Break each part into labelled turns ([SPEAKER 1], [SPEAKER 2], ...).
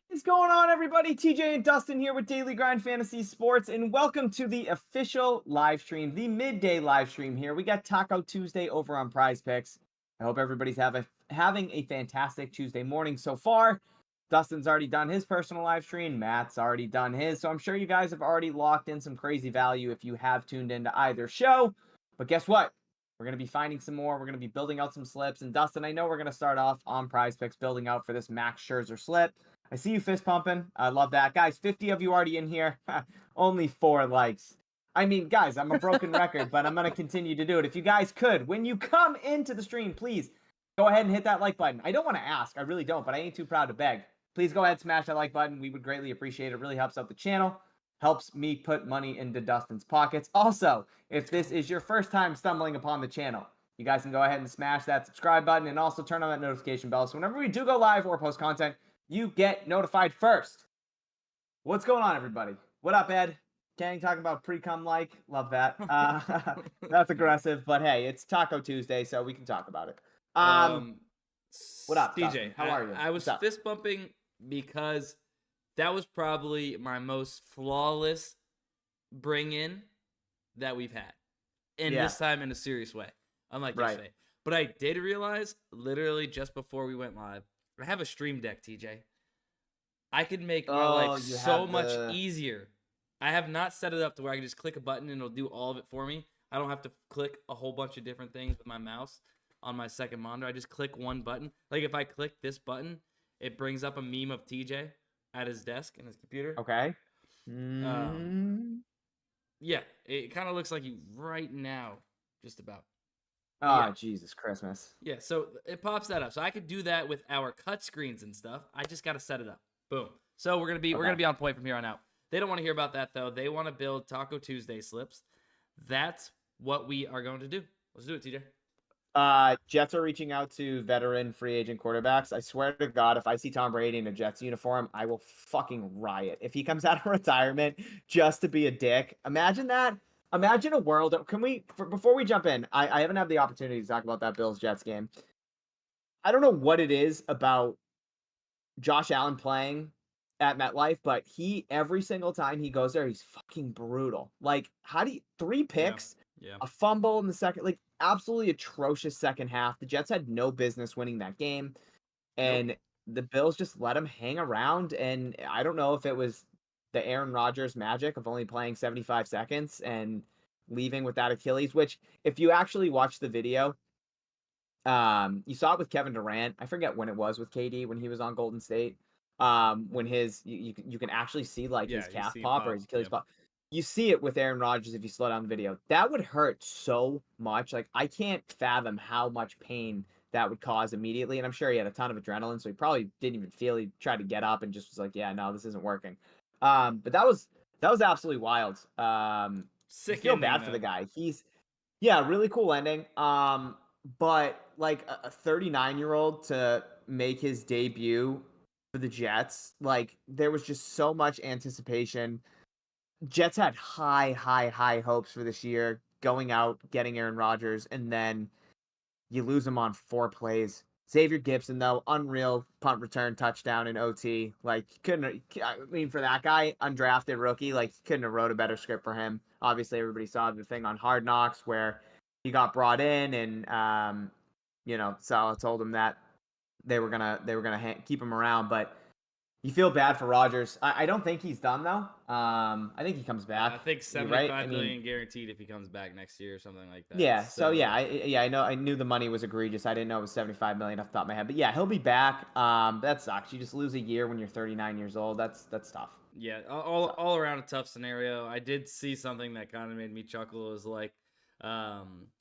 [SPEAKER 1] What's going on, everybody? TJ and Dustin here with Daily Grind Fantasy Sports, and welcome to the official live stream, the midday live stream here. We got Taco Tuesday over on PrizePicks. I hope everybody's having a fantastic Tuesday morning so far. Dustin's already done his personal live stream. Matt's already done his, so I'm sure you guys have already locked in some crazy value if you have tuned into either show. But guess what? We're going to be finding some more. We're going to be building out some slips. And Dustin, I know we're going to start off on PrizePicks building out for this Max Scherzer slip. I see you fist pumping. I love that. Guys, 50 of you already in here. Only 4 likes. I mean, guys, I'm a broken record, but I'm going to continue to do it. If you guys could, when you come into the stream, please go ahead and hit that like button. I don't want to ask. I really don't, but I ain't too proud to beg. Please go ahead and smash that like button. We would greatly appreciate it. It really helps out the channel. Helps me put money into Dustin's pockets. Also, if this is your first time stumbling upon the channel, you guys can go ahead and smash that subscribe button and also turn on that notification bell. So whenever we do go live or post content, you get notified first. What's going on, everybody? What up, Ed? Gang talking about pre-cum like. Love that. That's aggressive, but hey, it's Taco Tuesday, so we can talk about it. What up,
[SPEAKER 2] DJ?
[SPEAKER 1] Dustin? How are you?
[SPEAKER 2] I was fist bumping because that was probably my most flawless bring in that we've had. And this time in a serious way. Unlike yesterday. But I did realize, literally just before we went live, I have a stream deck, TJ. I could make my life so much easier. I have not set it up to where I can just click a button and it'll do all of it for me. I don't have to click a whole bunch of different things with my mouse on my second monitor. I just click one button. Like if I click this button, it brings up a meme of TJ at his desk in his computer.
[SPEAKER 1] Okay.
[SPEAKER 2] Yeah, it kind of looks like you right now, just about.
[SPEAKER 1] Oh, yeah. Jesus Christmas.
[SPEAKER 2] Yeah, so it pops that up. So I could do that with our cut screens and stuff. I just got to set it up. Boom. So we're gonna be on point from here on out. They don't want to hear about that though. They want to build Taco Tuesday slips. That's what we are going to do. Let's do it, TJ.
[SPEAKER 1] Jets are reaching out to veteran free agent quarterbacks. I swear to God, if I see Tom Brady in a Jets uniform, I will fucking riot. If he comes out of retirement just to be a dick, imagine that. Imagine a world. Can we, before we jump in, I haven't had the opportunity to talk about that Bills-Jets game. I don't know what it is about Josh Allen playing at MetLife, but every single time he goes there, he's fucking brutal. Like, 3 picks, a fumble in the second, like, absolutely atrocious second half. The Jets had no business winning that game, and the Bills just let him hang around, and I don't know if it was the Aaron Rodgers magic of only playing 75 seconds and leaving with that Achilles, which if you actually watch the video, you saw it with Kevin Durant. I forget when it was with KD when he was on Golden State. When you can actually see like his calf pop or his Achilles pop. You see it with Aaron Rodgers if you slow down the video. That would hurt so much. Like I can't fathom how much pain that would cause immediately. And I'm sure he had a ton of adrenaline, so he probably didn't even feel. He tried to get up and just was like, "Yeah, no, this isn't working." But that was absolutely wild.
[SPEAKER 2] Sick.
[SPEAKER 1] I feel bad for the guy. Really cool ending. But like a 39-year-old to make his debut for the Jets, like there was just so much anticipation. Jets had high hopes for this year, going out, getting Aaron Rodgers, and then you lose him on 4 plays. Xavier Gibson, though, unreal punt return touchdown in OT. Like, for that guy, undrafted rookie, like, couldn't have wrote a better script for him. Obviously, everybody saw the thing on Hard Knocks where he got brought in and, Saleh told him that they were gonna keep him around. But you feel bad for Rodgers. I don't think he's done, though. I think he comes back.
[SPEAKER 2] I think 75 million guaranteed if he comes back next year or something like that.
[SPEAKER 1] Yeah. I knew the money was egregious. I didn't know it was 75 million off the top of my head. But yeah, he'll be back. That sucks. You just lose a year when you're 39 years old. That's tough.
[SPEAKER 2] Yeah, all around a tough scenario. I did see something that kind of made me chuckle. It was like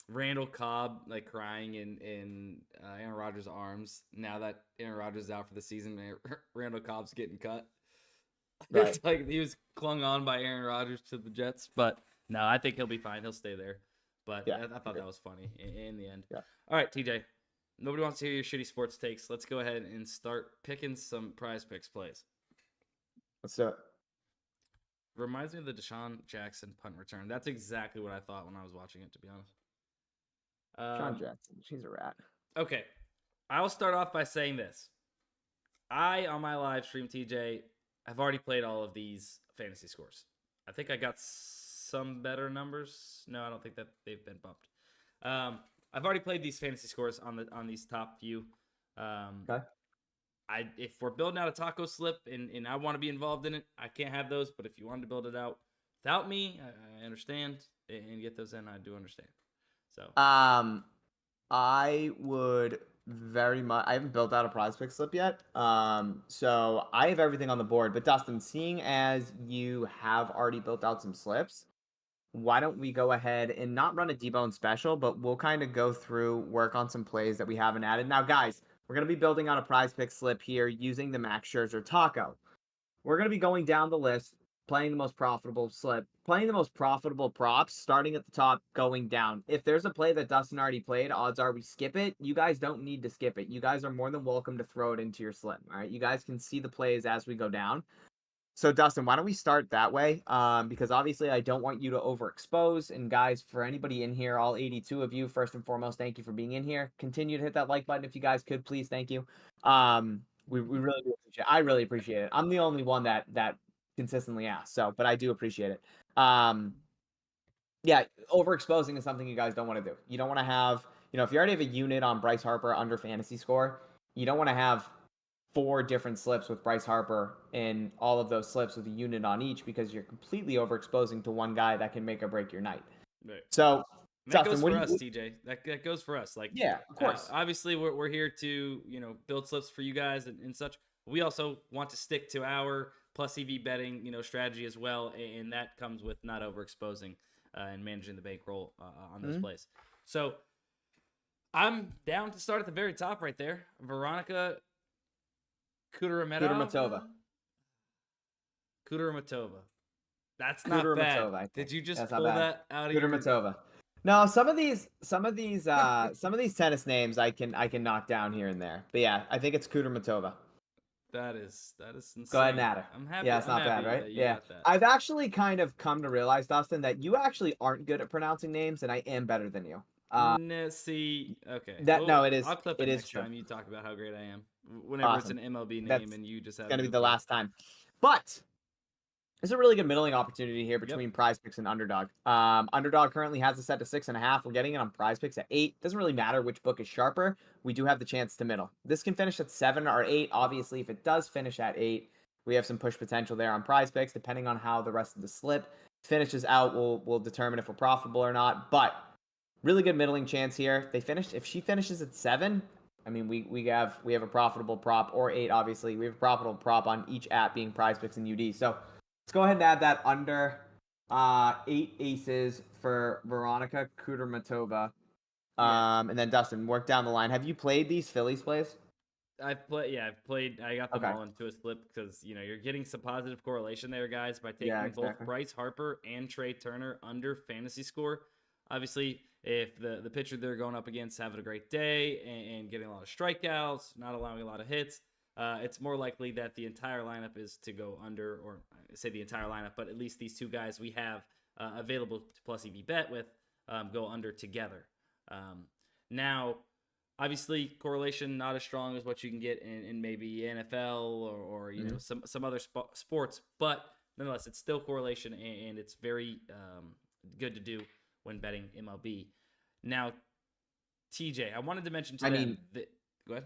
[SPEAKER 2] Randall Cobb like crying in Aaron Rodgers' arms now that Aaron Rodgers is out for the season. Randall Cobb's getting cut. Right. It's like he was clung on by Aaron Rodgers to the Jets, but no, I think he'll be fine. He'll stay there. But yeah, I thought that was funny in the end. Yeah. All right, TJ. Nobody wants to hear your shitty sports takes. Let's go ahead and start picking some PrizePicks plays.
[SPEAKER 1] Let's do it.
[SPEAKER 2] Reminds me of the Deshaun Jackson punt return. That's exactly what I thought when I was watching it, to be honest.
[SPEAKER 1] Deshaun Jackson, she's a rat.
[SPEAKER 2] Okay. I will start off by saying this. on my live stream, TJ, I've already played all of these fantasy scores. I think I got some better numbers. No, I don't think that they've been bumped. I've already played these fantasy scores on these top few.
[SPEAKER 1] Okay.
[SPEAKER 2] If we're building out a taco slip and I want to be involved in it, I can't have those. But if you wanted to build it out without me, I understand, and get those in. I do understand. So
[SPEAKER 1] I would very much. I haven't built out a PrizePicks slip yet. So I have everything on the board. But Dustin, seeing as you have already built out some slips, why don't we go ahead and not run a debone special, but we'll kind of go through, work on some plays that we haven't added. Now, guys, we're going to be building out a PrizePicks slip here using the Max Scherzer Taco. We're going to be going down the list, playing the most profitable slip, playing the most profitable props, starting at the top, going down. If there's a play that Dustin already played, odds are we skip it. You guys don't need to skip it. You guys are more than welcome to throw it into your slip. All right. You guys can see the plays as we go down. So Dustin, why don't we start that way? Because obviously I don't want you to overexpose. And guys, for anybody in here, all 82 of you, first and foremost, thank you for being in here. Continue to hit that like button if you guys could, please. Thank you. We really do appreciate it. I really appreciate it. I'm the only one that consistently asks, but I do appreciate it. Yeah, overexposing is something you guys don't want to do. You don't want to have, if you already have a unit on Bryce Harper under fantasy score, you don't want to have 4 different slips with Bryce Harper and all of those slips with a unit on each, because you're completely overexposing to one guy that can make or break your night.
[SPEAKER 2] Right.
[SPEAKER 1] So
[SPEAKER 2] that goes for us, TJ. That goes for us. Like,
[SPEAKER 1] yeah, of course.
[SPEAKER 2] Obviously, we're here to build slips for you guys and such. We also want to stick to our plus EV betting strategy as well, and that comes with not overexposing and managing the bankroll on those plays. So I'm down to start at the very top right there. Veronica Kudermetova. That's not bad. Did you just pull that out of
[SPEAKER 1] Kudermetova? No, some of these tennis names I can knock down here and there. But yeah, I think it's Kudermetova.
[SPEAKER 2] That is insane.
[SPEAKER 1] Go ahead and add her.
[SPEAKER 2] I'm happy.
[SPEAKER 1] Yeah, it's not bad, right? Yeah. I've actually kind of come to realize, Dustin, that you actually aren't good at pronouncing names, and I am better than you.
[SPEAKER 2] No, see, okay.
[SPEAKER 1] It is.
[SPEAKER 2] I'll clip it next time you talk about how great I am. Whenever it's an MLB name and you just have.
[SPEAKER 1] It's gonna be the last time, but there's a really good middling opportunity here between PrizePicks and Underdog. Underdog currently has it set to 6.5. We're getting it on PrizePicks at 8. Doesn't really matter which book is sharper. We do have the chance to middle. This can finish at 7 or 8. Obviously, if it does finish at 8, we have some push potential there on PrizePicks. Depending on how the rest of the slip finishes out, we'll determine if we're profitable or not. But really good middling chance here. If she finishes at 7, I mean, we have a profitable prop, or 8. Obviously, we have a profitable prop on each app, being PrizePicks and UD. So let's go ahead and add that under 8 aces for Veronica Kudermetova. And then Dustin, work down the line. Have you played these Phillies plays?
[SPEAKER 2] I've played. I got them all into a slip because you're getting some positive correlation there, guys, by taking both Bryce Harper and Trey Turner under fantasy score. Obviously, if the pitcher they're going up against having a great day and getting a lot of strikeouts, not allowing a lot of hits, it's more likely that the entire lineup is to go under, or I say the entire lineup, but at least these 2 guys we have available to plus EV bet with go under together. Now, obviously, correlation not as strong as what you can get in maybe NFL or some other sports, but nonetheless, it's still correlation, and it's very good to do when betting MLB. Now, TJ, I wanted to mention go ahead.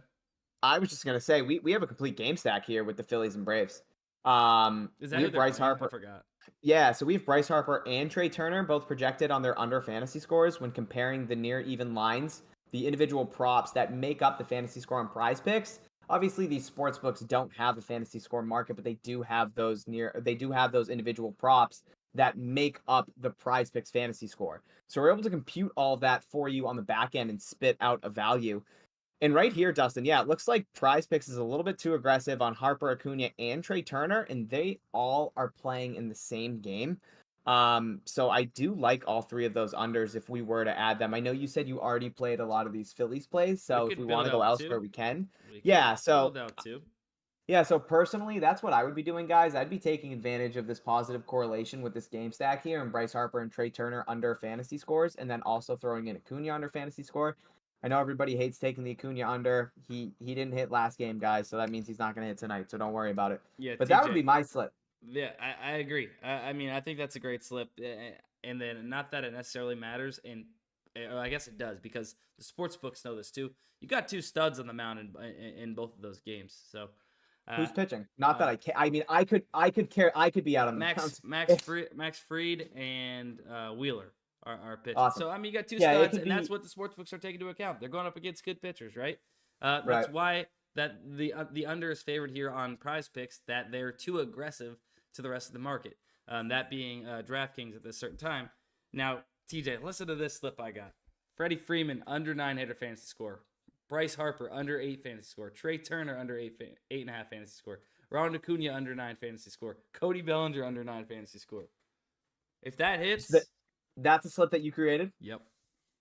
[SPEAKER 1] I was just gonna say we have a complete game stack here with the Phillies and Braves.
[SPEAKER 2] Is that
[SPEAKER 1] we have Bryce Harper?
[SPEAKER 2] I forgot.
[SPEAKER 1] Yeah, so we have Bryce Harper and Trey Turner both projected on their under fantasy scores when comparing the near even lines, the individual props that make up the fantasy score on PrizePicks. Obviously, these sports books don't have a fantasy score market, but they do have those individual props that make up the PrizePicks fantasy score. So we're able to compute all of that for you on the back end and spit out a value. And right here, Dustin, yeah, it looks like PrizePicks is a little bit too aggressive on Harper, Acuna, and Trey Turner, and they all are playing in the same game. So I do like all 3 of those unders if we were to add them. I know you said you already played a lot of these Phillies plays, so if we want to go elsewhere, we can. So personally, that's what I would be doing, guys. I'd be taking advantage of this positive correlation with this game stack here and Bryce Harper and Trey Turner under fantasy scores, and then also throwing in Acuna under fantasy score. I know everybody hates taking the Acuna under. He didn't hit last game, guys, so that means he's not going to hit tonight, so don't worry about it.
[SPEAKER 2] Yeah,
[SPEAKER 1] But
[SPEAKER 2] TJ,
[SPEAKER 1] that would be my slip.
[SPEAKER 2] Yeah, I agree. I mean, I think that's a great slip. And then, not that it necessarily matters, and I guess it does, because the sports books know this too. You got 2 studs on the mound in both of those games. So
[SPEAKER 1] who's pitching? Not that I can. I mean, I could care. I could be out on the mound.
[SPEAKER 2] Max Fried and Wheeler are pitching.
[SPEAKER 1] Awesome.
[SPEAKER 2] So I mean, you got 2 studs, and that's what the sports books are taking into account. They're going up against good pitchers, right? That's why that the under is favored here on PrizePicks. That they're too aggressive to the rest of the market. That being DraftKings at this certain time. Now, TJ, listen to this slip I got. Freddie Freeman under 9 hitter fantasy score. Bryce Harper under 8 fantasy score. Trey Turner under 8.5 fantasy score. Ronald Acuna under 9 fantasy score. Cody Bellinger under 9 fantasy score. If that hits,
[SPEAKER 1] that's a slip that you created.
[SPEAKER 2] Yep.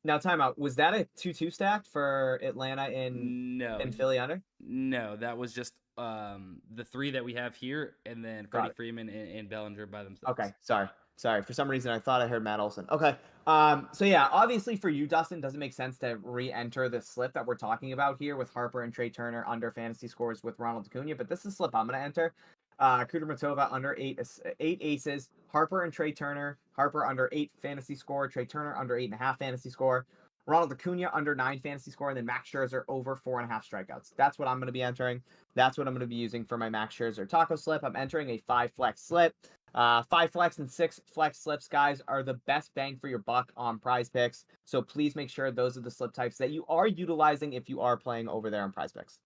[SPEAKER 1] Now, timeout. Was that a 2-2 stack for Atlanta and Philly under?
[SPEAKER 2] No, that was just the 3 that we have here, and then Freddie Freeman and Bellinger by themselves.
[SPEAKER 1] Okay, sorry. For some reason, I thought I heard Matt Olson. Okay. So yeah, obviously for you, Dustin, doesn't make sense to re-enter the slip that we're talking about here with Harper and Trey Turner under fantasy scores with Ronald Acuna, but this is a slip I'm going to enter. Kudermatova under 8 aces. Harper and Trey Turner. Harper under 8 fantasy score. Trey Turner under 8.5 fantasy score. Ronald Acuna under 9 fantasy score, and then Max Scherzer over 4.5 strikeouts. That's what I'm going to be entering. That's what I'm going to be using for my Max Scherzer taco slip. I'm entering a 5 flex slip. 5 flex and 6 flex slips, guys, are the best bang for your buck on PrizePicks. So please make sure those are the slip types that you are utilizing if you are playing over there on PrizePicks.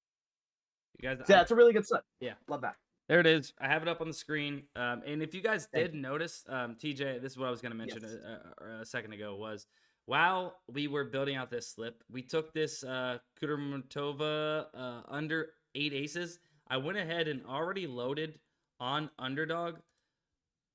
[SPEAKER 2] You guys,
[SPEAKER 1] yeah, it's a really good slip.
[SPEAKER 2] Yeah,
[SPEAKER 1] love that.
[SPEAKER 2] There it is. I have it up on the screen. And if you guys did notice, TJ, this is what I was going to mention a second ago, was while we were building out this slip, we took this Kudermatova under 8 aces. I went ahead and already loaded on Underdog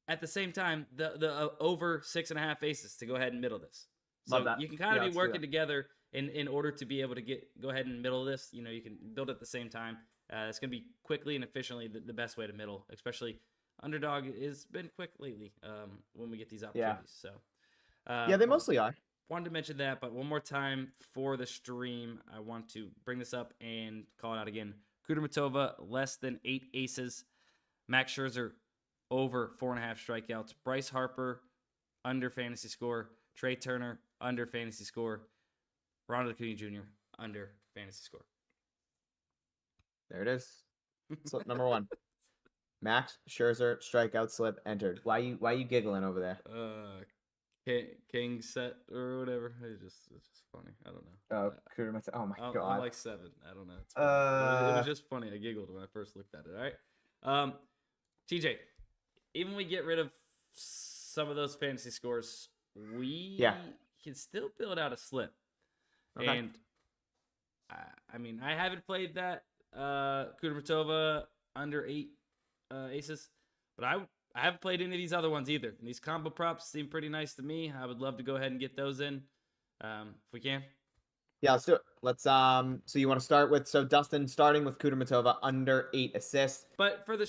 [SPEAKER 2] at the same time the over 6.5 aces to go ahead and middle this. So you can kind of be working together in order to be able to go ahead and middle this. You know, you can build at the same time. It's going to be quickly and efficiently the best way to middle, especially Underdog has been quick lately when we get these opportunities. So
[SPEAKER 1] yeah, they mostly are.
[SPEAKER 2] Wanted to mention that, but one more time for the stream, I want to bring this up and call it out again. Kudermatova, less than 8 aces. Max Scherzer, over 4.5 strikeouts. Bryce Harper, under fantasy score. Trey Turner, under fantasy score. Ronald Acuna Jr., under fantasy score.
[SPEAKER 1] There it is. Slip number 1. Max Scherzer strikeout slip entered. Why you giggling over there?
[SPEAKER 2] King set or whatever. It's just funny. I don't know.
[SPEAKER 1] Oh my god.
[SPEAKER 2] I'm like 7. I don't know. It's funny. It was just funny. I giggled when I first looked at it. All right. TJ, even we get rid of some of those fantasy scores, we can still build out a slip. Okay. And I mean, I haven't played that Kudermatova under 8 aces, but I haven't played any of these other ones either. And these combo props seem pretty nice to me. I would love to go ahead and get those in if we can.
[SPEAKER 1] Yeah, let's do it. Let's so you want to start with Dustin starting with Kudermatova under 8 assists.
[SPEAKER 2] But for the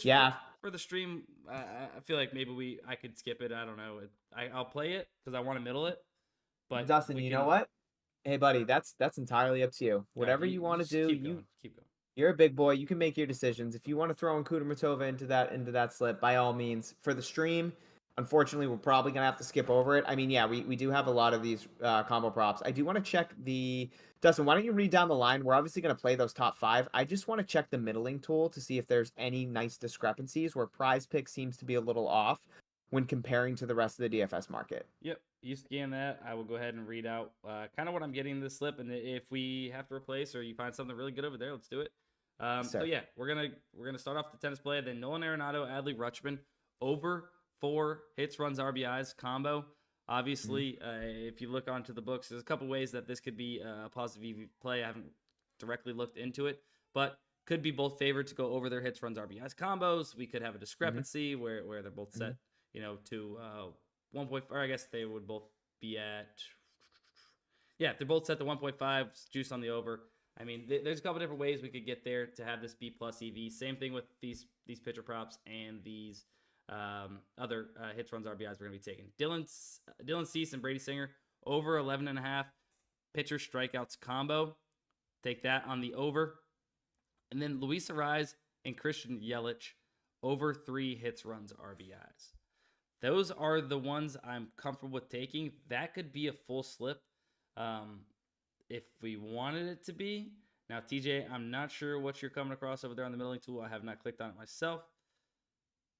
[SPEAKER 2] stream, I feel like maybe I could skip it. I don't know. I'll play it because I want to middle it. But
[SPEAKER 1] Dustin, you know what? Hey, buddy, that's entirely up to you. Whatever you want to do,
[SPEAKER 2] keep going.
[SPEAKER 1] You're a big boy. You can make your decisions. If you want to throw in Kudermatova into that slip, by all means. For the stream, unfortunately, we're probably gonna have to skip over it. I mean, yeah, we do have a lot of these combo props. I do want to check Dustin, why don't you read down the line? We're obviously gonna play those top 5. I just want to check the middling tool to see if there's any nice discrepancies where PrizePicks seems to be a little off when comparing to the rest of the DFS market.
[SPEAKER 2] Yep. You scan that, I will go ahead and read out kind of what I'm getting in this slip, and if we have to replace or you find something really good over there, let's do it. So yeah, we're gonna start off the tennis play. Then Nolan Arenado, Adley Rutschman, over 4 hits, runs, RBIs combo. Obviously, if you look onto the books, there's a couple ways that this could be a positive EV play. I haven't directly looked into it, but could be both favored to go over their hits, runs, RBIs combos. We could have a discrepancy where they're both set, to 1.4. I guess they would both be at. Yeah, they're both set to 1.5 juice on the over. I mean, there's a couple different ways we could get there to have this B+ EV. Same thing with these pitcher props and these other hits, runs, RBIs we're going to be taking. Dylan Cease and Brady Singer over 11.5. pitcher strikeouts combo. Take that on the over. And then Luis Arraez and Christian Yelich over 3 hits, runs, RBIs. Those are the ones I'm comfortable with taking. That could be a full slip if we wanted it to be. Now, TJ, I'm not sure what you're coming across over there on the middling tool. I have not clicked on it myself.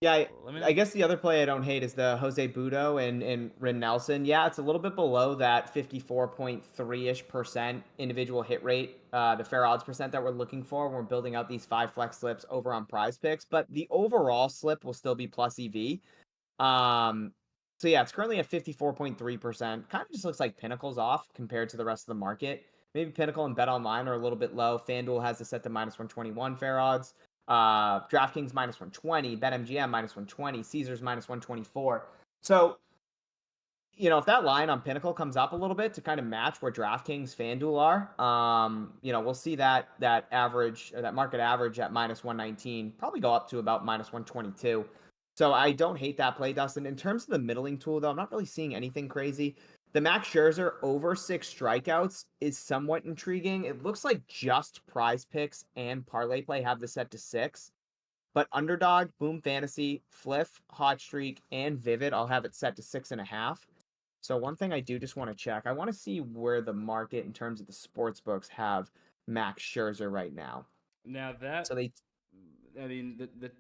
[SPEAKER 1] Yeah, I guess the other play I don't hate is the Jose Budo and Rin Nelson. Yeah, it's a little bit below that 54.3-ish% individual hit rate, the fair odds percent that we're looking for when we're building out these 5 flex slips over on PrizePicks. But the overall slip will still be plus EV. So yeah, it's currently at 54.3%. Kind of just looks like Pinnacle's off compared to the rest of the market. Maybe Pinnacle and Bet Online are a little bit low. FanDuel has it set to -121 fair odds. DraftKings -120, BetMGM -120, Caesars -124. So, if that line on Pinnacle comes up a little bit to kind of match where DraftKings, FanDuel are, we'll see that average or that market average at -119 probably go up to about -122. So I don't hate that play, Dustin. In terms of the middling tool, though, I'm not really seeing anything crazy. The Max Scherzer over 6 strikeouts is somewhat intriguing. It looks like just PrizePicks and ParlayPlay have this set to 6. But Underdog, Boom Fantasy, Fliff, Hot Streak, and Vivid all have it set to 6.5. So one thing I do just want to check. I want to see where the market in terms of the sports books have Max Scherzer right now.
[SPEAKER 2] Now that...
[SPEAKER 1] So
[SPEAKER 2] the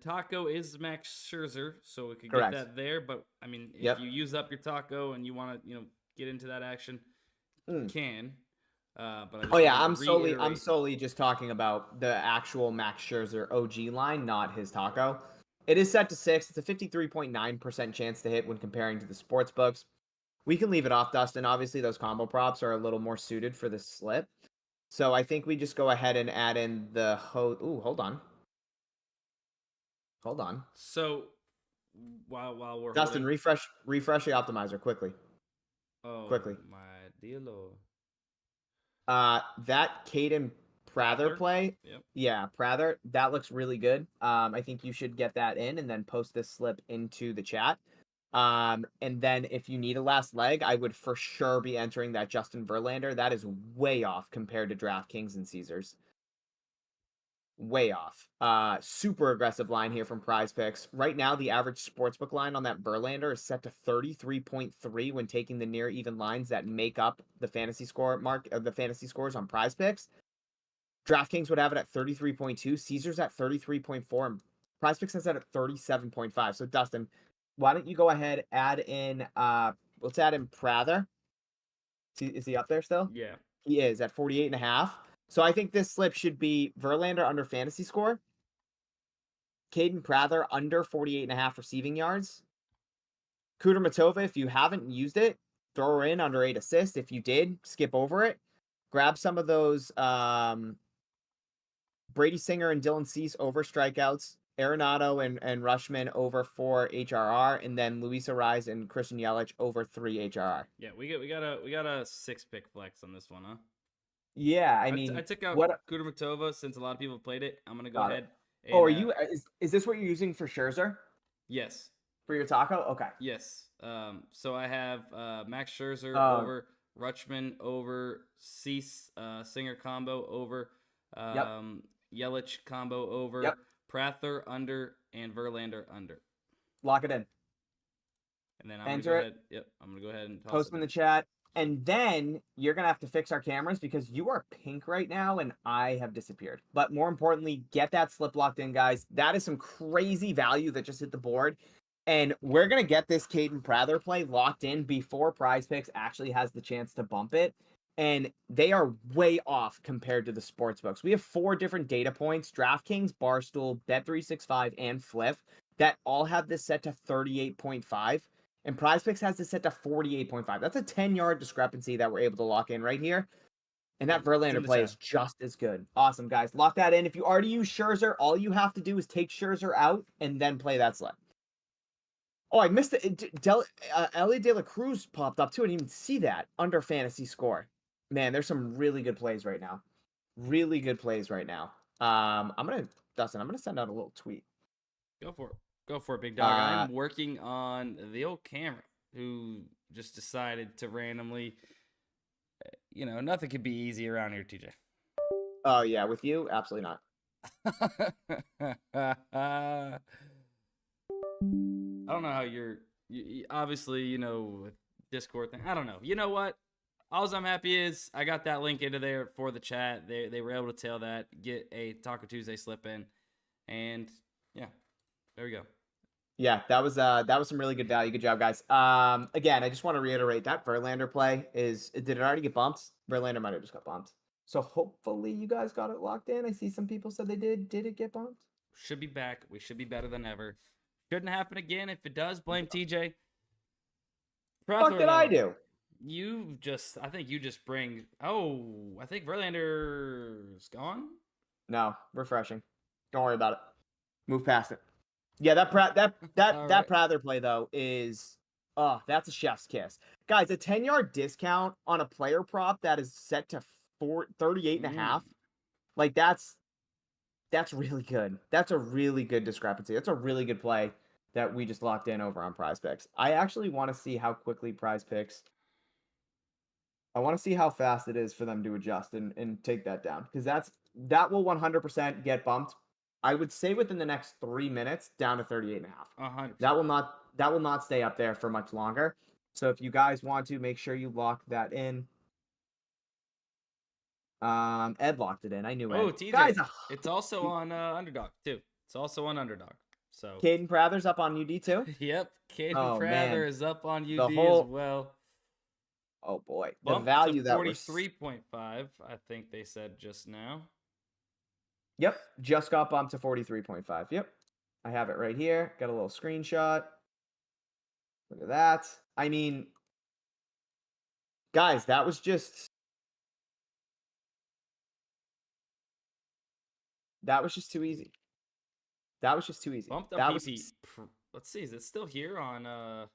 [SPEAKER 2] taco is Max Scherzer, so we could
[SPEAKER 1] correct.
[SPEAKER 2] get that there. But, if you use up your taco and you want to, get into that action, you can. But
[SPEAKER 1] I'm solely just talking about the actual Max Scherzer OG line, not his taco. It is set to 6. It's a 53.9% chance to hit when comparing to the sports books. We can leave it off, Dustin. Obviously, those combo props are a little more suited for this slip. So I think we just go ahead and add in the hold on.
[SPEAKER 2] So while we're
[SPEAKER 1] Dustin, refresh the optimizer quickly.
[SPEAKER 2] Oh,
[SPEAKER 1] quickly.
[SPEAKER 2] My dealo.
[SPEAKER 1] That Caden Prather play.
[SPEAKER 2] Yep.
[SPEAKER 1] Yeah, Prather. That looks really good. I think you should get that in and then post this slip into the chat. And then if you need a last leg, I would for sure be entering that Justin Verlander. That is way off compared to DraftKings and Caesars. Way off. Super aggressive line here from PrizePicks. Right now, the average sportsbook line on that Verlander is set to 33.3 when taking the near even lines that make up the fantasy score the fantasy scores on PrizePicks. DraftKings would have it at 33.2, Caesars at 33.4, and PrizePicks has that at 37.5. So Dustin, why don't you go ahead, add in let's add in Prather. Is he up there still?
[SPEAKER 2] Yeah.
[SPEAKER 1] He is at 48.5. So I think this slip should be Verlander under fantasy score, Caden Prather under 48.5 receiving yards, Kudermatova, if you haven't used it, throw her in under 8 assists. If you did, skip over it. Grab some of those Brady Singer and Dylan Cease over strikeouts, Arenado and Rushman over 4 HRR, and then Luis Arraez and Christian Yelich over 3 HRR.
[SPEAKER 2] Yeah, we got a 6-pick flex on this one, huh?
[SPEAKER 1] Yeah, I
[SPEAKER 2] took out Kudermatova since a lot of people played it. I'm gonna go ahead.
[SPEAKER 1] And, are you? Is this what you're using for Scherzer?
[SPEAKER 2] Yes.
[SPEAKER 1] For your taco? Okay.
[SPEAKER 2] Yes. So I have Max Scherzer over Rutschman over Cease Singer combo over Yelich combo over Prather under and Verlander under.
[SPEAKER 1] Lock it in.
[SPEAKER 2] And then I'm gonna go ahead and
[SPEAKER 1] post them in the chat. And then you're going to have to fix our cameras because you are pink right now and I have disappeared. But more importantly, get that slip locked in, guys. That is some crazy value that just hit the board. And we're going to get this Caden Prather play locked in before PrizePicks actually has the chance to bump it. And they are way off compared to the sportsbooks. We have 4 different data points, DraftKings, Barstool, Bet365, and Fliff, that all have this set to 38.5. And PrizePicks has this set to 48.5. That's a 10-yard discrepancy that we're able to lock in right here. And that Verlander play is just as good. Awesome, guys. Lock that in. If you already use Scherzer, all you have to do is take Scherzer out and then play that slip. Oh, I missed it. Ellie De La Cruz popped up too. I didn't even see that under fantasy score. Man, there's some really good plays right now. Really good plays right now. Dustin, I'm going to send out a little tweet.
[SPEAKER 2] Go for it. Go for it, big dog. I'm working on the old camera who just decided to randomly, nothing could be easy around here, TJ.
[SPEAKER 1] Oh yeah, with you, absolutely not.
[SPEAKER 2] I don't know how you obviously, with Discord thing. I don't know. You know what? All I'm happy is I got that link into there for the chat. They were able to tell that, get a Taco Tuesday slip in, and yeah, there we go.
[SPEAKER 1] Yeah, that was some really good value. Good job, guys. Again, I just want to reiterate that Verlander play did it already get bumped? Verlander might have just got bumped. So hopefully you guys got it locked in. I see some people said they did. Did it get bumped?
[SPEAKER 2] Should be back. We should be better than ever. Shouldn't happen again. If it does, blame TJ.
[SPEAKER 1] What did I do?
[SPEAKER 2] I think you just bring. Oh, I think Verlander's gone.
[SPEAKER 1] No, refreshing. Don't worry about it. Move past it. Yeah, that Prather play though is, that's a chef's kiss, guys. A 10-yard discount on a player prop that is set to 38.5. Like that's really good. That's a really good discrepancy. That's a really good play that we just locked in over on PrizePicks. I actually want to see how quickly PrizePicks. I want to see how fast it is for them to adjust and take that down, because that will 100% get bumped. I would say within the next 3 minutes down to 38.5.
[SPEAKER 2] 100%.
[SPEAKER 1] That will not stay up there for much longer. So if you guys want to, make sure you lock that in. Ed locked it in. I knew Ed.
[SPEAKER 2] Oh, TJ, guys, it's also on Underdog too. It's also on Underdog. So
[SPEAKER 1] Caden Prather's up on UD too.
[SPEAKER 2] Yep, Caden Prather is up on UD as well.
[SPEAKER 1] Oh boy,
[SPEAKER 2] the
[SPEAKER 1] value that
[SPEAKER 2] 43.5. I think they said just now.
[SPEAKER 1] Yep, just got bumped to 43.5. Yep, I have it right here. Got a little screenshot. Look at that. I mean, guys, that was just too easy. That was just too easy.
[SPEAKER 2] Bumped up PP. Let's see, is it still here on UD?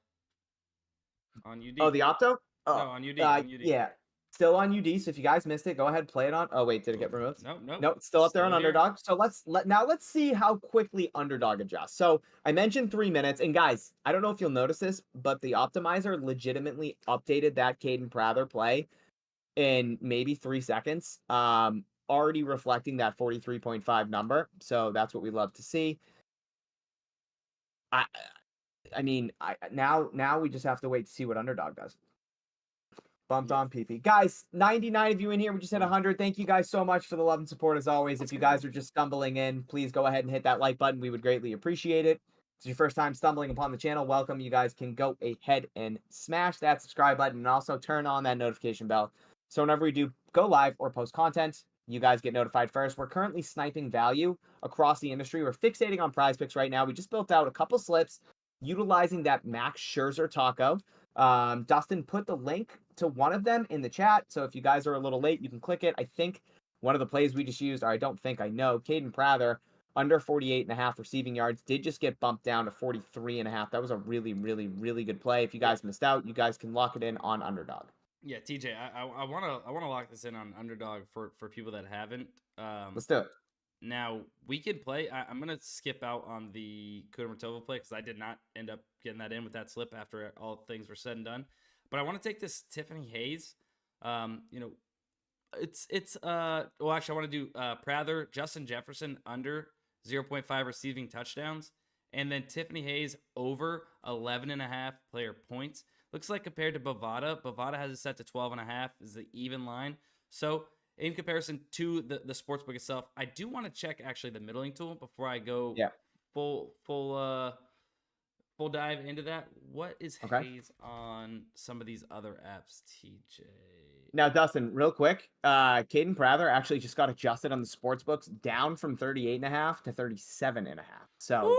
[SPEAKER 1] Oh, the Opto?
[SPEAKER 2] No, on UD.
[SPEAKER 1] Yeah, still on UD. So if you guys missed it, go ahead, play it on. Oh wait, did it get removed?
[SPEAKER 2] No,
[SPEAKER 1] it's still up there on Underdog. So let's see how quickly Underdog adjusts. So I mentioned 3 minutes, and guys, I don't know if you'll notice this, but the Optimizer legitimately updated that Caden Prather play in maybe 3 seconds. Already reflecting that 43.5 number. So that's what we love to see. I mean, now we just have to wait to see what Underdog does. Bumped on PP. Guys, 99 of you in here. We just hit 100. Thank you guys so much for the love and support as always. If you guys are just stumbling in, please go ahead and hit that like button. We would greatly appreciate it. If it's your first time stumbling upon the channel, welcome. You guys can go ahead and smash that subscribe button and also turn on that notification bell. So whenever we do go live or post content, you guys get notified first. We're currently sniping value across the industry. We're fixating on PrizePicks right now. We just built out a couple slips utilizing that Max Scherzer taco. Dustin put the link to one of them in the chat. So if you guys are a little late, you can click it. I think one of the plays we just used, or I don't think, I know, Caden Prather, under 48.5 receiving yards, did just get bumped down to 43.5. That was a really, really, really good play. If you guys missed out, you guys can lock it in on Underdog.
[SPEAKER 2] Yeah, TJ, I wanna lock this in on Underdog for people that haven't.
[SPEAKER 1] Let's do it.
[SPEAKER 2] Now we can play. I'm gonna skip out on the Kudermatova play because I did not end up getting that in with that slip after all things were said and done. But I want to take this Tiffany Hayes. It's well, actually, I want to do Prather, Justin Jefferson under 0.5 receiving touchdowns, and then Tiffany Hayes over 11.5 player points. Looks like compared to Bovada has it set to 12.5 is the even line. So in comparison to the sportsbook itself, I do want to check actually the middling tool before I go full dive into that. What is Hayes on some of these other apps, TJ?
[SPEAKER 1] Now, Dustin, real quick, Caden Prather actually just got adjusted on the sportsbooks down from 38.5 to 37.5. So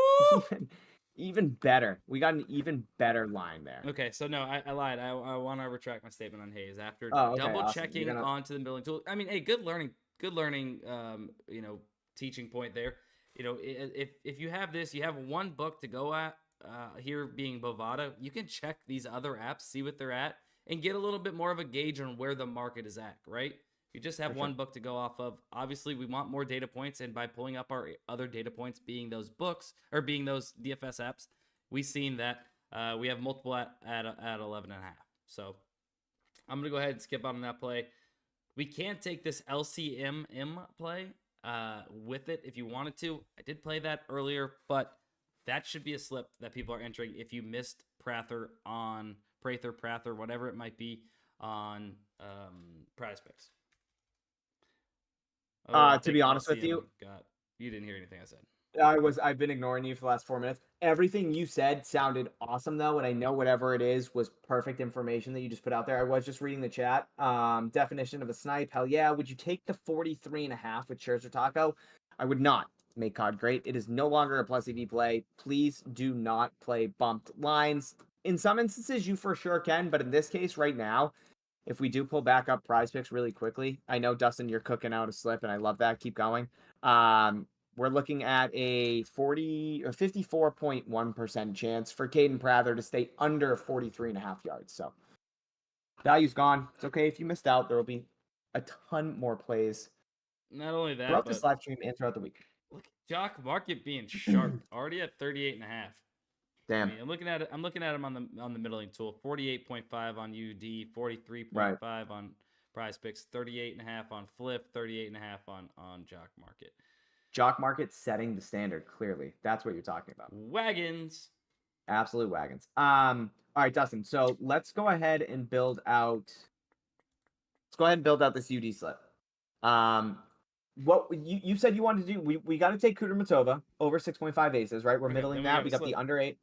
[SPEAKER 1] even better. We got an even better line there.
[SPEAKER 2] Okay, so no, I lied. I want to retract my statement on Hayes after double checking onto the building tool. I mean, hey, good learning, teaching point there. If you have this, you have one book to go at. Here being Bovada, you can check these other apps, see what they're at, and get a little bit more of a gauge on where the market is at, right? You just have one book to go off of. Obviously, we want more data points, and by pulling up our other data points, being those books or being those DFS apps, we've seen that we have multiple at 11.5. So I'm gonna go ahead and skip out on that play. We can't take this LCMM play with it if you wanted to. I did play that earlier, but that should be a slip that people are entering if you missed Prather, whatever it might be, on PrizePicks.
[SPEAKER 1] To be honest with you,
[SPEAKER 2] you didn't hear anything I said.
[SPEAKER 1] I've been ignoring you for the last 4 minutes. Everything you said sounded awesome though, and I know whatever it is was perfect information that you just put out there. I was just reading the chat. Definition of a snipe, hell yeah. Would you take the 43.5 with Scherzer Taco? I would not. Make COD great. It is no longer a plus EV play. Please do not play bumped lines. In some instances, you for sure can, but in this case right now, if we do pull back up PrizePicks really quickly, I know, Dustin, you're cooking out a slip, and I love that. Keep going. We're looking at a 40 or 54.1% chance for Caden Prather to stay under 43.5 yards. So value's gone. It's okay if you missed out. There will be a ton more plays.
[SPEAKER 2] Not only that,
[SPEAKER 1] throughout this live stream and throughout the week.
[SPEAKER 2] Look at JockMKT being sharp, already at 38.5.
[SPEAKER 1] Damn.
[SPEAKER 2] I mean, I'm looking at him on the middling tool. 48.5 on UD, 43.5 on PrizePicks, 38.5 on Fliff, 38.5 on JockMKT.
[SPEAKER 1] JockMKT setting the standard, clearly. That's what you're talking about.
[SPEAKER 2] Wagons.
[SPEAKER 1] Absolute wagons. All right, Dustin. So let's go ahead and build out this UD slip. What you said you wanted to do, we got to take Kudermatova over 6.5 aces, right? We're middling that. We got the under 8.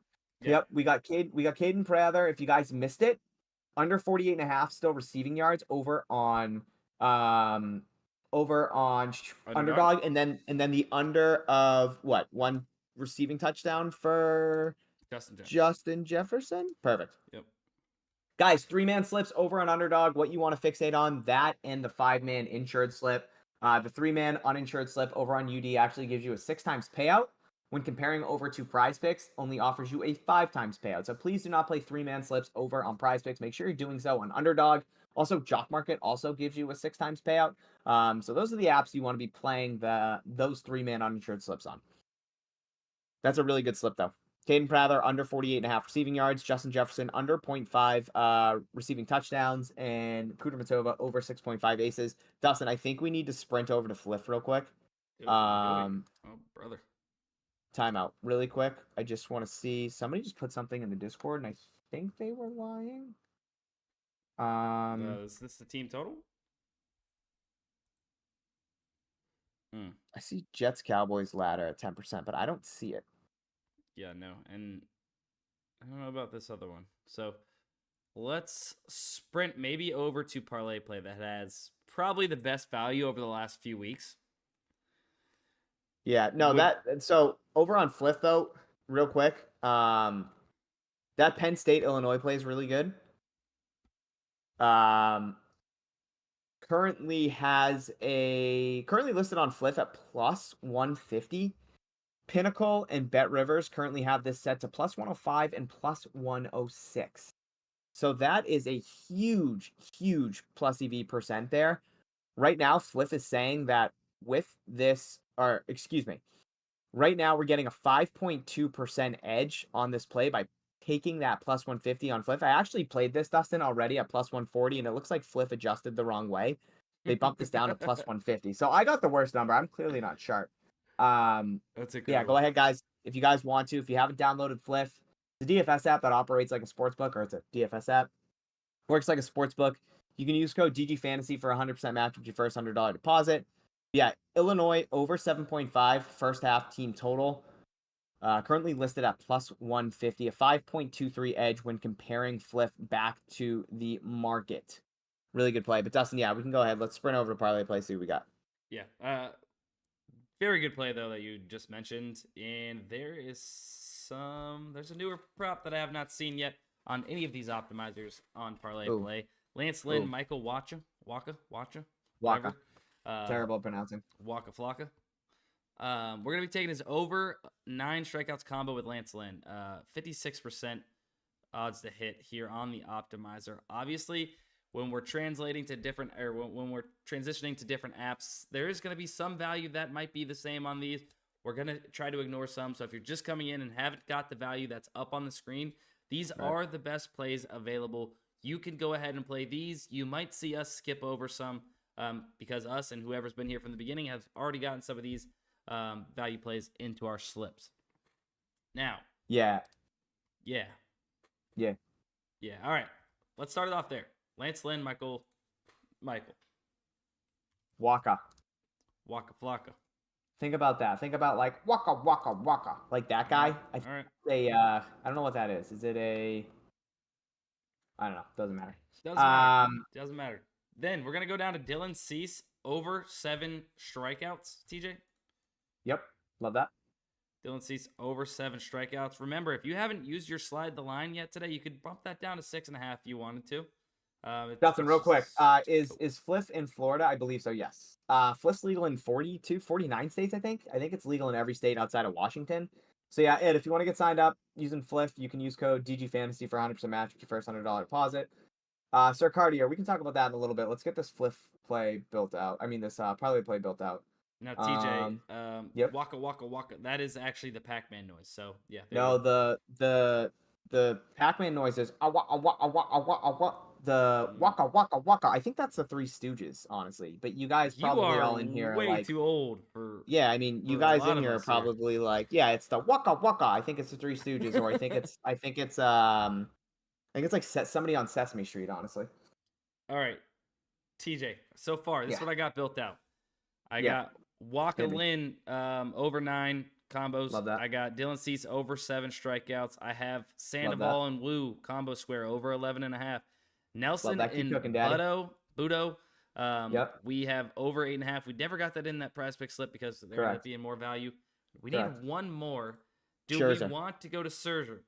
[SPEAKER 1] Yep. We got Caden Prather. If you guys missed it, under 48.5 still receiving yards over on Underdog, and then the under of what, 1 receiving touchdown for Justin Jefferson. Perfect.
[SPEAKER 2] Yep. Guys,
[SPEAKER 1] 3-man slips over on Underdog. What you want to fixate on, that and the 5-man insured slip. The 3-man uninsured slip over on UD actually gives you a 6 times payout. When comparing over to PrizePicks, only offers you a 5 times payout. So please do not play 3-man slips over on PrizePicks. Make sure you're doing so on Underdog. Also, JockMKT also gives you a 6 times payout. So those are the apps you want to be playing those 3-man uninsured slips on. That's a really good slip, though. Caden Prather, under 48.5 receiving yards. Justin Jefferson, under 0.5 receiving touchdowns. And Kudermatova, over 6.5 aces. Dustin, I think we need to sprint over to Fliff real quick.
[SPEAKER 2] Oh, brother.
[SPEAKER 1] Timeout really quick. I just want to see. Somebody just put something in the Discord, and I think they were lying.
[SPEAKER 2] Is this the team total?
[SPEAKER 1] I see Jets Cowboys ladder at 10%, but I don't see it.
[SPEAKER 2] Yeah, no, and I don't know about this other one. So let's sprint maybe over to ParlayPlay that has probably the best value over the last few weeks.
[SPEAKER 1] Yeah, no, so over on Fliff though, real quick, that Penn State Illinois play is really good. Currently listed on Fliff at plus 150. Pinnacle and Bet Rivers currently have this set to plus 105 and plus 106. So that is a huge, huge plus EV percent there. Right now, Fliff is saying that with this, right now we're getting a 5.2% edge on this play by taking that plus 150 on Fliff. I actually played this, Dustin, already at plus 140, and it looks like Fliff adjusted the wrong way. They bumped this down to plus 150. So I got the worst number. I'm clearly not sharp.
[SPEAKER 2] That's incredible.
[SPEAKER 1] Yeah, go ahead, guys. If you guys want to, if you haven't downloaded Fliff, it's a DFS app that operates like a sportsbook, or it's a DFS app. Works like a sportsbook. You can use code DGFantasy for 100% match with your first $100 deposit. Yeah, Illinois over 7.5 first half team total. Currently listed at plus 150, a 5.23 edge when comparing Fliff back to the market. Really good play. But Dustin, yeah, we can go ahead. Let's sprint over to ParlayPlay, see what we got.
[SPEAKER 2] Yeah. Very good play, though, that you just mentioned. And there's a newer prop that I have not seen yet on any of these optimizers on ParlayPlay. Lance Lynn, Michael Waka.
[SPEAKER 1] Terrible pronouncing.
[SPEAKER 2] Waka Flocka. We're going to be taking his over 9 strikeouts combo with Lance Lynn. 56% odds to hit here on the optimizer. Obviously, when we're translating to different, or when we're transitioning to different apps, there is going to be some value that might be the same on these. We're going to try to ignore some. So if you're just coming in and haven't got the value that's up on the screen, these are the best plays available. You can go ahead and play these. You might see us skip over some because us and whoever's been here from the beginning have already gotten some of these value plays into our slips. Now.
[SPEAKER 1] Yeah.
[SPEAKER 2] All right. Let's start it off there. Lance Lynn, Michael.
[SPEAKER 1] Waka.
[SPEAKER 2] Waka Flocka.
[SPEAKER 1] Think about that. Think about like waka waka waka, like that guy. I don't know what that is. Is it a? I don't know. Doesn't matter.
[SPEAKER 2] Doesn't matter. Then we're gonna go down to Dylan Cease over 7 strikeouts. TJ.
[SPEAKER 1] Yep. Love that.
[SPEAKER 2] Dylan Cease over 7 strikeouts. Remember, if you haven't used your slide the line yet today, you could bump that down to 6.5 if you wanted to.
[SPEAKER 1] Dustin, real quick. Is Fliff in Florida? I believe so, yes. Fliff's legal in 49 states, I think. I think it's legal in every state outside of Washington. So yeah, Ed, if you want to get signed up using Fliff, you can use code DGFantasy for 100% match with your first $100 deposit. Sir Cartier, we can talk about that in a little bit. Let's get this Fliff play built out. I mean, this Parlay play built out.
[SPEAKER 2] Now, TJ,
[SPEAKER 1] yep.
[SPEAKER 2] Waka Waka Waka. That is actually the Pac-Man noise. So yeah.
[SPEAKER 1] No, the Pac-Man noise is awa awa awa awa awa. The waka waka waka. I think that's the Three Stooges, honestly. But you guys probably all in here
[SPEAKER 2] way
[SPEAKER 1] are like
[SPEAKER 2] too old for.
[SPEAKER 1] Yeah, I mean, you guys in here are probably like, yeah, it's the waka waka. I think it's the Three Stooges, or I think it's like somebody on Sesame Street, honestly.
[SPEAKER 2] All right, TJ. So far, this is what I got built out. I got Waka Lynn over 9 combos.
[SPEAKER 1] Love that.
[SPEAKER 2] I got Dylan Cease over 7 strikeouts. I have Sandoval and Woo combo square over 11.5. Nelson and Budo. We have over 8.5. We never got that in that PrizePicks slip because there ended up being more value. We need one more. Do we want to go to Scherzer?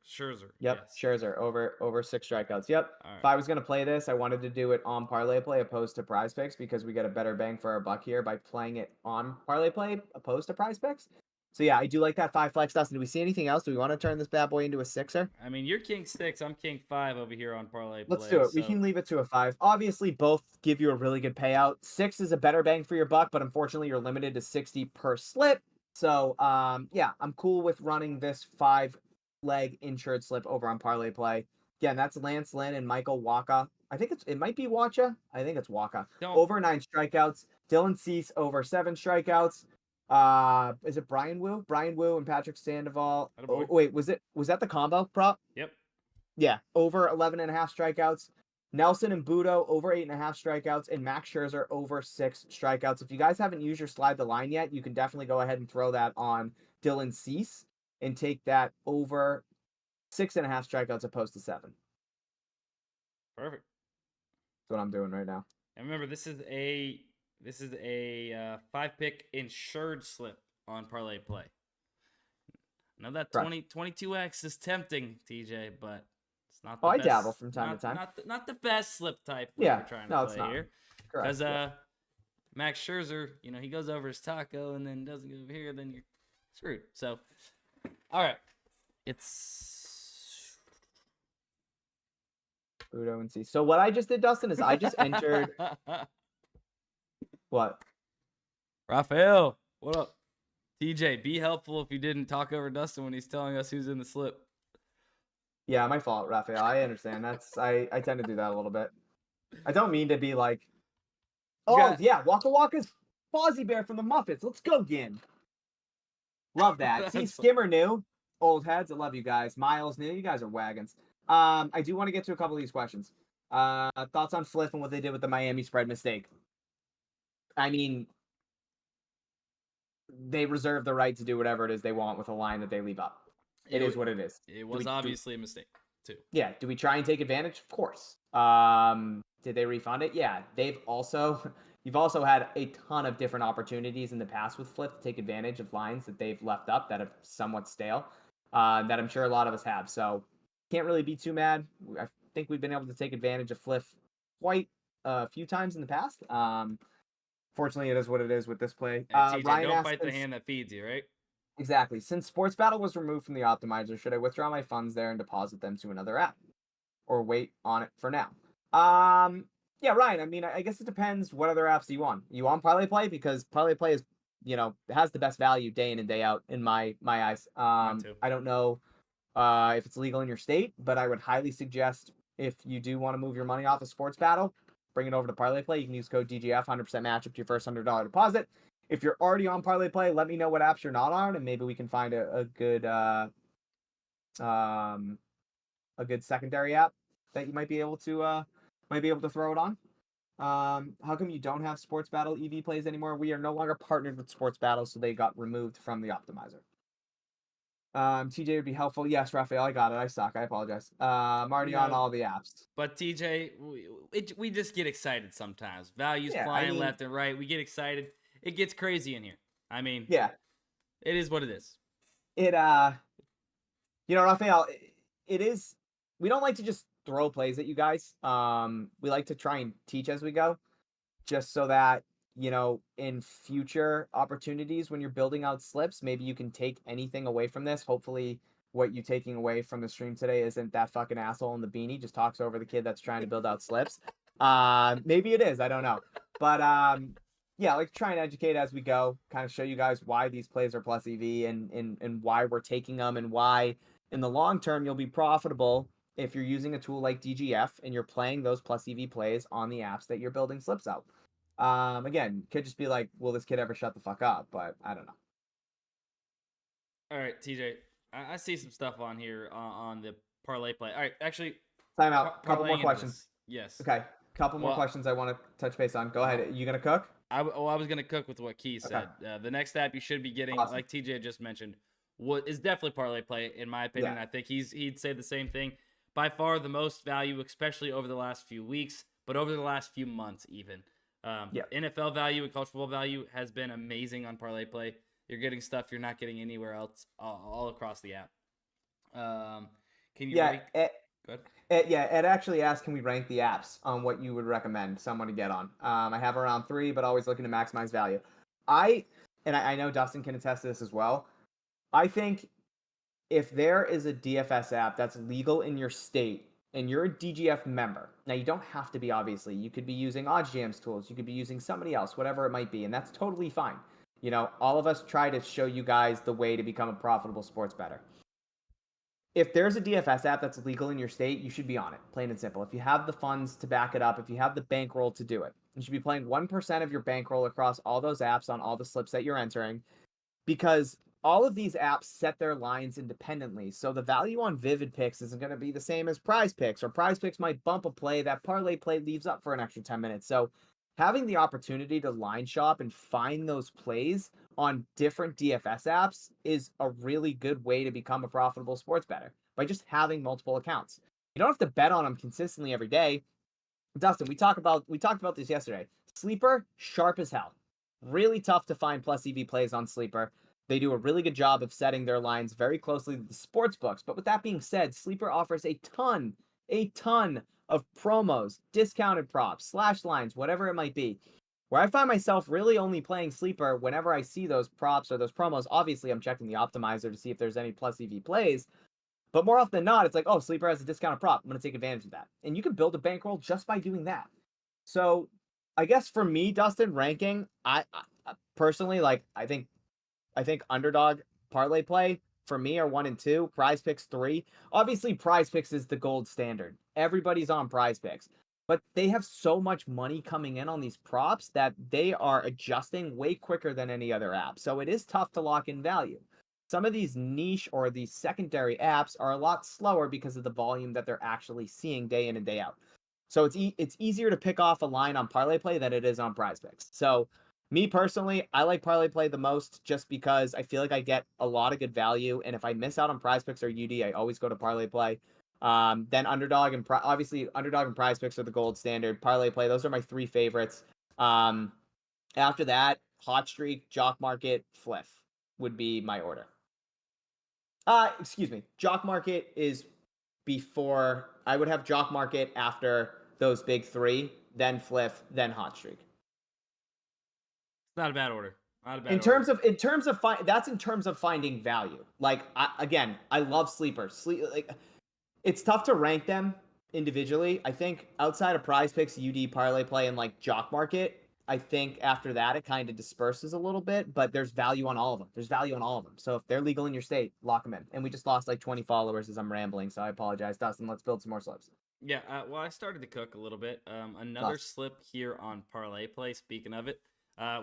[SPEAKER 1] Yep,
[SPEAKER 2] yes.
[SPEAKER 1] Scherzer over 6 strikeouts. Yep.
[SPEAKER 2] Right.
[SPEAKER 1] If I was gonna play this, I wanted to do it on ParlayPlay opposed to PrizePicks because we get a better bang for our buck here by playing it on ParlayPlay opposed to PrizePicks. So yeah, I do like that 5 flex. Dustin, do we see anything else? Do we want to turn this bad boy into a 6er?
[SPEAKER 2] I mean, you're King 6. I'm King 5 over here on ParlayPlay.
[SPEAKER 1] Let's do it. So we can leave it to a 5. Obviously, both give you a really good payout. 6 is a better bang for your buck, but unfortunately, you're limited to 60 per slip. So yeah, I'm cool with running this 5-leg insured slip over on ParlayPlay. Again, that's Lance Lynn and Michael Waka. I think it might be Wacha. I think it's Waka. Over 9 strikeouts. Dylan Cease over 7 strikeouts. Is it Brian Wu? Brian Wu and Patrick Sandoval. Oh, wait, was that the combo prop?
[SPEAKER 2] Yep.
[SPEAKER 1] Yeah, over 11.5 strikeouts. Nelson and Budo over 8.5 strikeouts, and Max Scherzer over 6 strikeouts. If you guys haven't used your slide the line yet, you can definitely go ahead and throw that on Dylan Cease and take that over 6.5 strikeouts opposed to 7.
[SPEAKER 2] Perfect.
[SPEAKER 1] That's what I'm doing right now.
[SPEAKER 2] And remember, this is a 5-pick insured slip on ParlayPlay. Now that 22x is tempting, TJ, but it's not the best.
[SPEAKER 1] I dabble from time to time.
[SPEAKER 2] Not the best slip type we're trying to play here. Because Max Scherzer, he goes over his taco and then doesn't go over here, then you're screwed. So, all right. It's
[SPEAKER 1] Budo and C. So what I just did, Dustin, is I just entered... What?
[SPEAKER 2] Raphael, what up? TJ, be helpful if you didn't talk over Dustin when he's telling us who's in the slip.
[SPEAKER 1] Yeah, my fault, Raphael. I understand. I tend to do that a little bit. I don't mean to be like, yeah, Waka Waka's Fozzie Bear from the Muppets. Let's go, Gin. Love that. See, Skimmer new. Old heads, I love you guys. Miles new. You guys are wagons. I do want to get to a couple of these questions. Thoughts on Fliff and what they did with the Miami spread mistake. I mean, they reserve the right to do whatever it is they want with a line that they leave up. It is what it is.
[SPEAKER 2] It was obviously a mistake, too.
[SPEAKER 1] Yeah. Do we try and take advantage? Of course. Did they refund it? Yeah. You've also had a ton of different opportunities in the past with Fliff to take advantage of lines that they've left up that are somewhat stale, that I'm sure a lot of us have. So can't really be too mad. I think we've been able to take advantage of Fliff quite a few times in the past. Fortunately, it is what it is with this play.
[SPEAKER 2] TJ, Ryan don't bite the hand that feeds you, right?
[SPEAKER 1] Exactly. Since Sports Battle was removed from the Optimizer, should I withdraw my funds there and deposit them to another app? Or wait on it for now? Yeah, Ryan, I mean, I guess it depends what other apps you on. You on ParlayPlay? Because ParlayPlay is, has the best value day in and day out in my eyes. I don't know if it's legal in your state, but I would highly suggest if you do want to move your money off of Sports Battle, bring it over to ParlayPlay. You can use code DGF, 100% match up to your first $100 deposit. If you're already on ParlayPlay, let me know what apps you're not on, and maybe we can find a good secondary app that you might be able to throw it on. How come you don't have Sports Battle EV plays anymore? We are no longer partnered with Sports Battle, so they got removed from the optimizer. TJ would be helpful. Yes, Raphael, I got it. I suck. I apologize. I'm already on all the apps.
[SPEAKER 2] But TJ, we just get excited sometimes. Values flying left and right. We get excited. It gets crazy in here. I mean,
[SPEAKER 1] yeah,
[SPEAKER 2] it is what it is.
[SPEAKER 1] Raphael, it is. We don't like to just throw plays at you guys. We like to try and teach as we go, just so that, in future opportunities when you're building out slips, maybe you can take anything away from this. Hopefully what you're taking away from the stream today isn't that fucking asshole in the beanie just talks over the kid that's trying to build out slips. Maybe it is, I don't know. But yeah, like try and educate as we go, kind of show you guys why these plays are plus EV and why we're taking them, and why in the long term you'll be profitable if you're using a tool like DGF and you're playing those plus EV plays on the apps that you're building slips out. Again, could just be like, will this kid ever shut the fuck up? But I don't know.
[SPEAKER 2] All right, TJ, I see some stuff on here on the parlay play. All right, actually,
[SPEAKER 1] time out. Couple more questions.
[SPEAKER 2] Yes.
[SPEAKER 1] Okay. Couple more questions I want to touch base on. Go ahead. You gonna cook?
[SPEAKER 2] I was gonna cook with what Key said. Okay. The next app you should be getting, like TJ just mentioned, is definitely ParlayPlay. In my opinion, I think he'd say the same thing. By far the most value, especially over the last few weeks, but over the last few months even. NFL value and college football value has been amazing on ParlayPlay. You're getting stuff you're not getting anywhere else, all across the app. Can you rank?
[SPEAKER 1] Ed actually asked, can we rank the apps on what you would recommend someone to get on? I have around 3, but always looking to maximize value. I know Dustin can attest to this as well. I think if there is a DFS app that's legal in your state and you're a DGF member, now you don't have to be, obviously. You could be using OddsJam's tools. You could be using somebody else, whatever it might be, and that's totally fine. All of us try to show you guys the way to become a profitable sports bettor. If there's a DFS app that's legal in your state, you should be on it, plain and simple. If you have the funds to back it up, if you have the bankroll to do it, you should be playing 1% of your bankroll across all those apps on all the slips that you're entering, because all of these apps set their lines independently. So the value on Vivid Picks isn't going to be the same as PrizePicks, or PrizePicks might bump a play that ParlayPlay leaves up for an extra 10 minutes. So having the opportunity to line shop and find those plays on different DFS apps is a really good way to become a profitable sports bettor, by just having multiple accounts. You don't have to bet on them consistently every day. Dustin, we talked about this yesterday. Sleeper, sharp as hell. Really tough to find plus EV plays on Sleeper. They do a really good job of setting their lines very closely to the sports books. But with that being said, Sleeper offers a ton of promos, discounted props, slash lines, whatever it might be, where I find myself really only playing Sleeper whenever I see those props or those promos. Obviously, I'm checking the optimizer to see if there's any plus EV plays. But more often than not, it's like, oh, Sleeper has a discounted prop. I'm going to take advantage of that. And you can build a bankroll just by doing that. So I guess for me, Dustin, ranking, I personally, like, I think Underdog, ParlayPlay for me are 1 and 2. PrizePicks 3. Obviously, PrizePicks is the gold standard. Everybody's on PrizePicks, but they have so much money coming in on these props that they are adjusting way quicker than any other app. So it is tough to lock in value. Some of these niche or these secondary apps are a lot slower because of the volume that they're actually seeing day in and day out. So it's easier to pick off a line on ParlayPlay than it is on PrizePicks. So me personally, I like ParlayPlay the most just because I feel like I get a lot of good value. And if I miss out on PrizePicks or UD, I always go to ParlayPlay. Then Underdog and obviously Underdog and PrizePicks are the gold standard. ParlayPlay, those are my 3 favorites. After that, Hot Streak, JockMKT, Fliff would be my order. Excuse me. JockMKT is before. I would have JockMKT after those big 3, then Fliff, then Hot Streak.
[SPEAKER 2] Not a bad order.
[SPEAKER 1] In terms of finding value. Like I love Sleepers. It's tough to rank them individually. I think outside of PrizePicks, UD, ParlayPlay, and like JockMKT, I think after that it kind of disperses a little bit. But there's value on all of them. So if they're legal in your state, lock them in. And we just lost like 20 followers as I'm rambling, so I apologize, Dustin. Let's build some more slips.
[SPEAKER 2] Yeah, well, I started to cook a little bit. Another
[SPEAKER 1] Plus,
[SPEAKER 2] slip here on ParlayPlay. Speaking of it,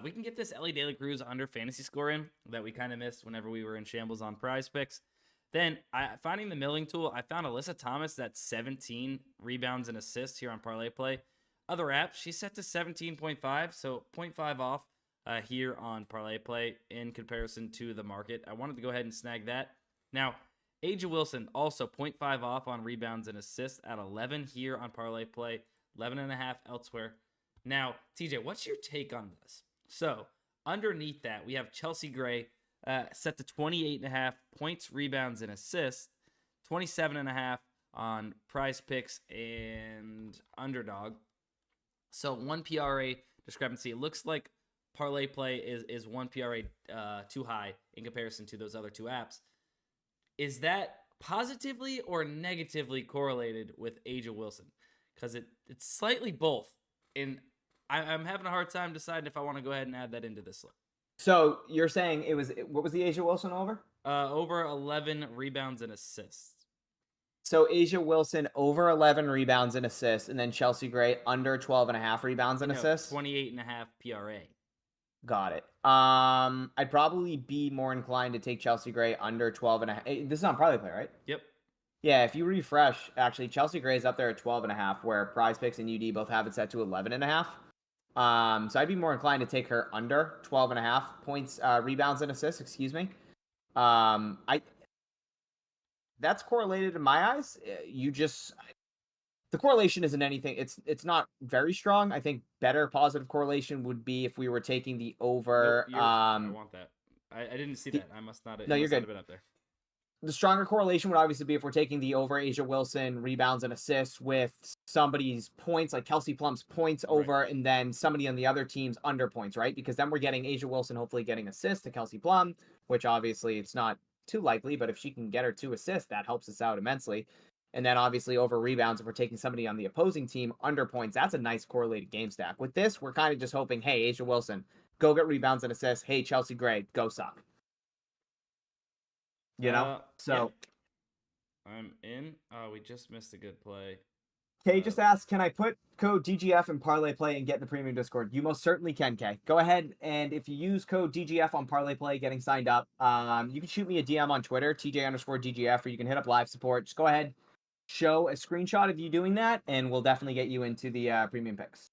[SPEAKER 2] we can get this Ellie De La Cruz under fantasy score in that we kind of missed whenever we were in shambles on PrizePicks. Then, finding the milling tool, I found Alyssa Thomas that's 17 rebounds and assists here on ParlayPlay. Other apps, she's set to 17.5, so 0.5 off here on ParlayPlay in comparison to the market. I wanted to go ahead and snag that. Now, Aja Wilson also 0.5 off on rebounds and assists at 11 here on ParlayPlay, 11.5 elsewhere. Now, TJ, what's your take on this? So, underneath that, we have Chelsea Gray set to 28.5 points, rebounds, and assists, 27.5 on PrizePicks and Underdog. So, 1 PRA discrepancy. It looks like ParlayPlay is 1 PRA too high in comparison to those other two apps. Is that positively or negatively correlated with Aja Wilson? Because it's slightly both. And I'm having a hard time deciding if I want to go ahead and add that into this slip.
[SPEAKER 1] so you're saying what was the Aja Wilson over?
[SPEAKER 2] Over 11 rebounds and assists.
[SPEAKER 1] So Aja Wilson over 11 rebounds and assists, and then Chelsea Gray under 12.5 rebounds and assists.
[SPEAKER 2] 28.5 PRA.
[SPEAKER 1] Got it. I'd probably be more inclined to take Chelsea Gray under 12.5. This is on ParlayPlay, right?
[SPEAKER 2] Yep.
[SPEAKER 1] Yeah, if you refresh, actually, Chelsea Gray is up there at 12.5, where PrizePicks and UD both have it set to 11.5. So I'd be more inclined to take her under 12.5 points, rebounds and assists. Excuse me. That's correlated in my eyes. The correlation isn't anything. It's not very strong. I think better positive correlation would be if we were taking the over.
[SPEAKER 2] Nope, I want that. I didn't see that. I must not have.
[SPEAKER 1] No, you're good.
[SPEAKER 2] Have been up there.
[SPEAKER 1] The stronger correlation would obviously be if we're taking the over Aja Wilson rebounds and assists with somebody's points, like Kelsey Plum's points over, and then somebody on the other team's under points, right? Because then we're getting Aja Wilson hopefully getting assists to Kelsey Plum, which obviously it's not too likely, but if she can get her 2 assists, that helps us out immensely. And then obviously over rebounds, if we're taking somebody on the opposing team under points, that's a nice correlated game stack. With this, we're kind of just hoping, hey, Aja Wilson, go get rebounds and assists. Hey, Chelsea Gray, go suck. You know? So
[SPEAKER 2] yeah. I'm in. We just missed a good play.
[SPEAKER 1] Kay just asked, can I put code DGF in ParlayPlay and get the premium Discord? You most certainly can, Kay. Go ahead, and if you use code DGF on ParlayPlay getting signed up, you can shoot me a DM on Twitter, TJ_DGF, or you can hit up live support. Just go ahead, show a screenshot of you doing that, and we'll definitely get you into the premium picks.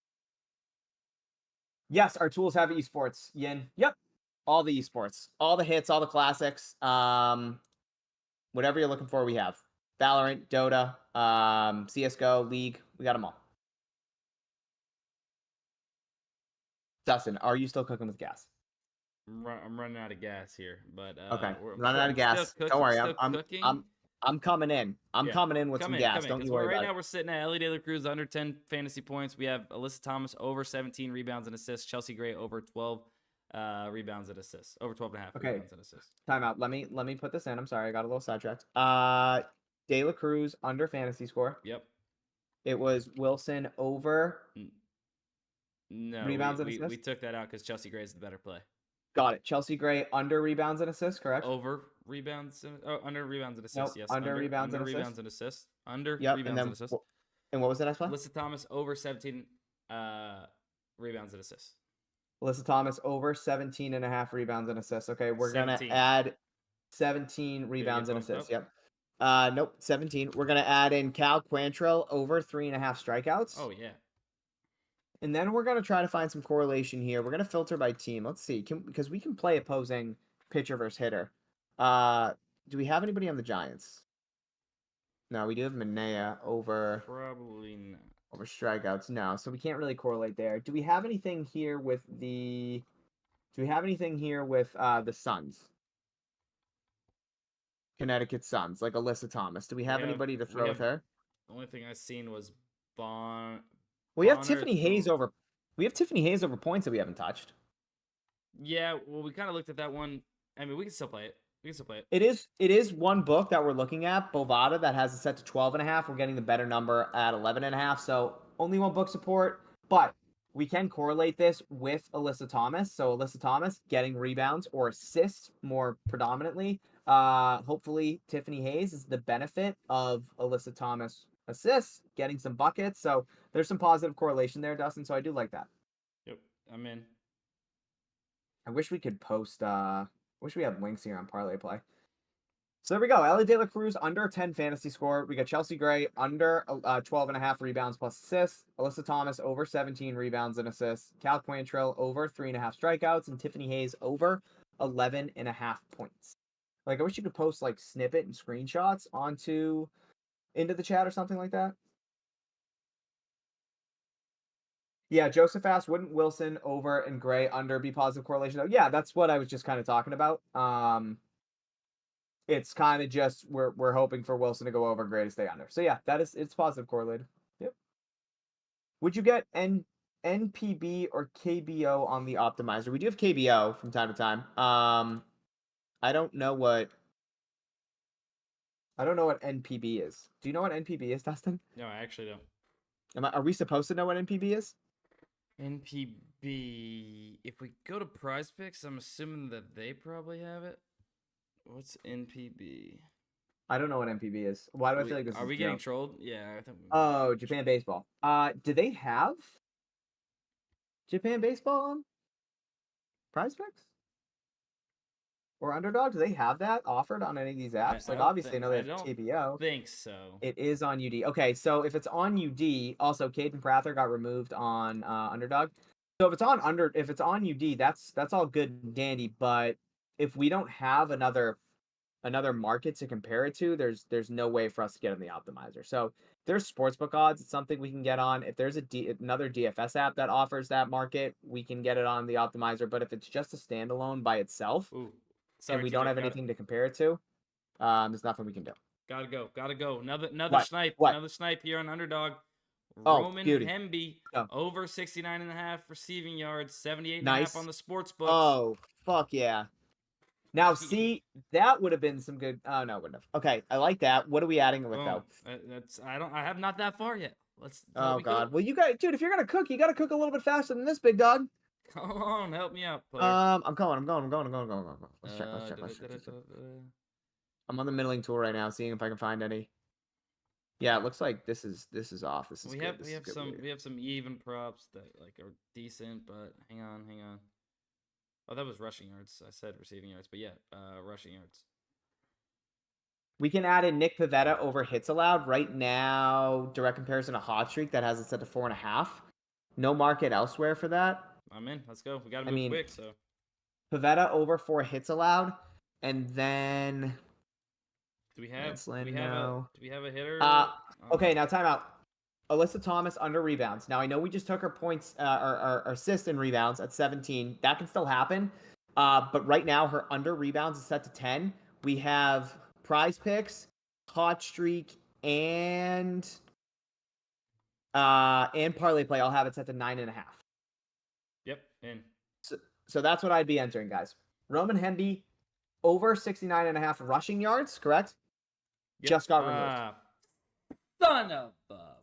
[SPEAKER 1] Yes, our tools have esports, Yin. Yep, all the esports. All the hits, all the classics. Whatever you're looking for, we have. Valorant, Dota, CSGO, League, we got them all. Dustin, are you still cooking with gas?
[SPEAKER 2] I'm running out of gas here, but
[SPEAKER 1] okay, running out of gas. Don't worry, I'm coming in. I'm coming in with some gas. Don't you worry about it.
[SPEAKER 2] Right now we're sitting at Ellie De La Cruz under 10 fantasy points. We have Alyssa Thomas over 17 rebounds and assists. Chelsea Gray over 12 rebounds and assists. Over 12.5 rebounds and assists.
[SPEAKER 1] Timeout. Let me put this in. I'm sorry, I got a little sidetracked. De La Cruz under fantasy score.
[SPEAKER 2] Yep.
[SPEAKER 1] It was Wilson over.
[SPEAKER 2] No,
[SPEAKER 1] rebounds and assists.
[SPEAKER 2] We took that out because Chelsea Gray is the better play.
[SPEAKER 1] Got it. Chelsea Gray under rebounds and assists, correct?
[SPEAKER 2] Over rebounds and under rebounds and assists.
[SPEAKER 1] Nope,
[SPEAKER 2] yes.
[SPEAKER 1] Under rebounds and
[SPEAKER 2] assists. Under
[SPEAKER 1] yep,
[SPEAKER 2] rebounds and assists.
[SPEAKER 1] And what was the next one?
[SPEAKER 2] Alyssa Thomas over 17 rebounds and assists.
[SPEAKER 1] Alyssa Thomas over 17.5 rebounds and assists. Okay, we're gonna add 17 rebounds and assists. Yep. Nope, 17. We're gonna add in Cal Quantrill over 3.5 strikeouts.
[SPEAKER 2] Oh yeah.
[SPEAKER 1] And then we're gonna try to find some correlation here. We're gonna filter by team. Let's see, because we can play opposing pitcher versus hitter. Do we have anybody on the Giants? No, we do have Manea over.
[SPEAKER 2] Probably not.
[SPEAKER 1] Over strikeouts, no. So we can't really correlate there. Do we have anything here with the? Do we have anything here with the Suns? Connecticut Suns, like Alyssa Thomas. Do we have anybody to throw with her?
[SPEAKER 2] The only thing I've seen was Bon.
[SPEAKER 1] We have Tiffany Hayes over. We have Tiffany Hayes over points that we haven't touched.
[SPEAKER 2] Yeah, well, we kind of looked at that one. I mean, we can still play it.
[SPEAKER 1] It is one book that we're looking at, Bovada, that has it set to 12.5. We're getting the better number at 11.5. So only one book support, but we can correlate this with Alyssa Thomas. So Alyssa Thomas getting rebounds or assists more predominantly. Hopefully Tiffany Hayes is the benefit of Alyssa Thomas assists, getting some buckets. So there's some positive correlation there, Dustin. So I do like that.
[SPEAKER 2] Yep, I'm in.
[SPEAKER 1] I wish we could post. Wish we had links here on ParlayPlay. So there we go. Ellie De La Cruz under 10 fantasy score. We got Chelsea Gray under 12.5 rebounds plus assists. Alyssa Thomas over 17 rebounds and assists. Cal Quantrill over 3.5 strikeouts. And Tiffany Hayes over 11.5 points. Like, I wish you could post, like, snippet and screenshots into the chat or something like that. Yeah, Joseph asked, wouldn't Wilson over and Gray under be positive correlation? Oh, yeah, that's what I was just kind of talking about. It's kind of just we're hoping for Wilson to go over, Gray to stay under. So yeah, it's positive correlated. Yep. Would you get NPB or KBO on the optimizer? We do have KBO from time to time. I don't know what NPB is. Do you know what NPB is, Dustin?
[SPEAKER 2] No, I actually don't.
[SPEAKER 1] Are we supposed to know what NPB is?
[SPEAKER 2] NPB. If we go to PrizePicks, I'm assuming that they probably have it. What's NPB?
[SPEAKER 1] I don't know what NPB is. Why do I feel like this is
[SPEAKER 2] Are we getting trolled? Yeah, I think
[SPEAKER 1] Oh, Japan baseball. Do they have Japan baseball on PrizePicks? Or Underdog? Do they have that offered on any of these apps? Obviously, I know they have KBO.
[SPEAKER 2] I think so.
[SPEAKER 1] It is on UD. Okay, so if it's on UD, also Caden Prather got removed on Underdog. So if it's on UD, that's all good and dandy. But if we don't have another market to compare it to, there's no way for us to get on the optimizer. So if there's sportsbook odds, it's something we can get on. If there's another DFS app that offers that market, we can get it on the optimizer. But if it's just a standalone by itself, and we don't have anything to compare it to, there's nothing we can do.
[SPEAKER 2] Gotta go. Another
[SPEAKER 1] What?
[SPEAKER 2] snipe.
[SPEAKER 1] What?
[SPEAKER 2] Another snipe here on Underdog.
[SPEAKER 1] Oh,
[SPEAKER 2] Roman
[SPEAKER 1] beauty.
[SPEAKER 2] Hemby over 69.5 receiving yards, 78.5
[SPEAKER 1] Nice.
[SPEAKER 2] on the sportsbooks.
[SPEAKER 1] Oh, fuck yeah. Now, see, that would have been some good. Oh no, wouldn't have. Okay, I like that. What are we adding with though?
[SPEAKER 2] I have not that far yet.
[SPEAKER 1] Oh god. Well, you guys, dude, if you're gonna cook, you gotta cook a little bit faster than this, big dog.
[SPEAKER 2] Come on, help me out, player.
[SPEAKER 1] I'm going. Let's check. I'm on the middling tool right now, seeing if I can find any. Yeah, it looks like this is off. This is good.
[SPEAKER 2] We have some even props that like are decent, but hang on. Oh, that was rushing yards. I said receiving yards, but yeah, rushing yards.
[SPEAKER 1] We can add in Nick Pivetta over hits allowed right now. Direct comparison to Hot Streak that has it set to 4.5. No market elsewhere for that.
[SPEAKER 2] I'm in. Let's go. We gotta move quick. So
[SPEAKER 1] Pivetta over 4 hits allowed, and then
[SPEAKER 2] do we have a hitter?
[SPEAKER 1] Okay, now time out. Alyssa Thomas under rebounds. Now I know we just took her points or assist in rebounds at 17. That can still happen. But right now her under rebounds is set to 10. We have PrizePicks, Hot Streak, and ParlayPlay. I'll have it set to 9.5.
[SPEAKER 2] Yep, in.
[SPEAKER 1] So that's what I'd be entering, guys. Roman Hemby over 69.5 rushing yards, correct? Yep. Just got removed.
[SPEAKER 2] Son of a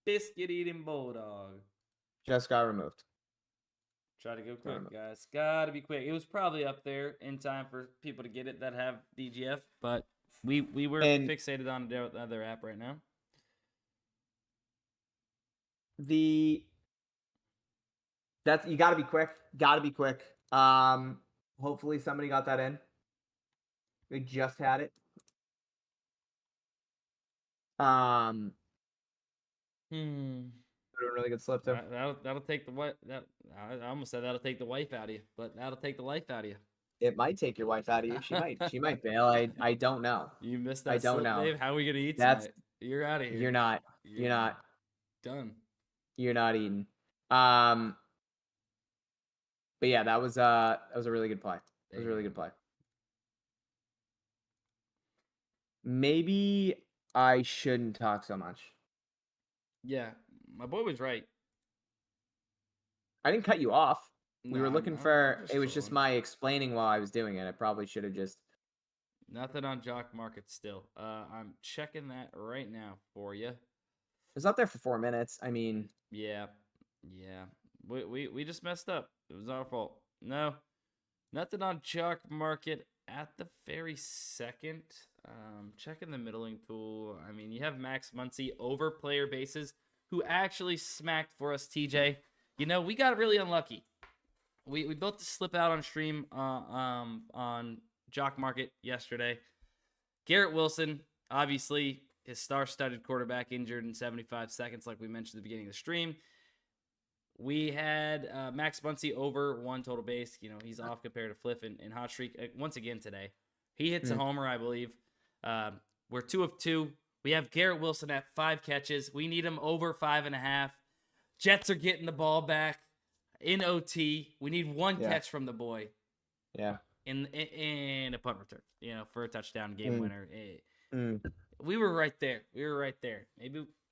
[SPEAKER 2] biscuit eating bulldog.
[SPEAKER 1] Just got removed.
[SPEAKER 2] Try to go quick, guys. Gotta be quick. It was probably up there in time for people to get it that have DGF, but we were fixated on the other app right now.
[SPEAKER 1] You gotta be quick. Gotta be quick. Hopefully somebody got that in. We just had it. A really good slip too.
[SPEAKER 2] That'll take the what? I almost said that'll take the wife out of you, but that'll take the life out of you.
[SPEAKER 1] It might take your wife out of you. She might bail. I don't know.
[SPEAKER 2] You missed that.
[SPEAKER 1] I don't know.
[SPEAKER 2] Dave. How are we gonna eat tonight? You're out of here.
[SPEAKER 1] You're not. You're not.
[SPEAKER 2] Done.
[SPEAKER 1] You're not eating. But yeah, that was a really good play. It was a really good play. Maybe I shouldn't talk so much.
[SPEAKER 2] Yeah, my boy was right.
[SPEAKER 1] I didn't cut you off. We were looking for. It was just my explaining while I was doing it. I probably should have just.
[SPEAKER 2] Nothing on JockMKT still. I'm checking that right now for you.
[SPEAKER 1] It was up there for 4 minutes. I mean.
[SPEAKER 2] Yeah. We just messed up. It was our fault. No, nothing on JockMKT at the very second. Checking the middling tool. I mean, you have Max Muncy over player bases, who actually smacked for us, TJ. You know, we got really unlucky. We built the slip out on stream on Jock Market yesterday. Garrett Wilson, obviously, his star-studded quarterback injured in 75 seconds, like we mentioned at the beginning of the stream. We had Max Muncy over 1 total base. You know, he's off compared to Fliff and Hot Streak once again today. He hits a homer, I believe. We're 2 of 2. We have Garrett Wilson at 5 catches. We need him over 5.5. Jets are getting the ball back in OT. We need 1 catch from the boy.
[SPEAKER 1] Yeah.
[SPEAKER 2] In a punt return, you know, for a touchdown game winner. We were right there.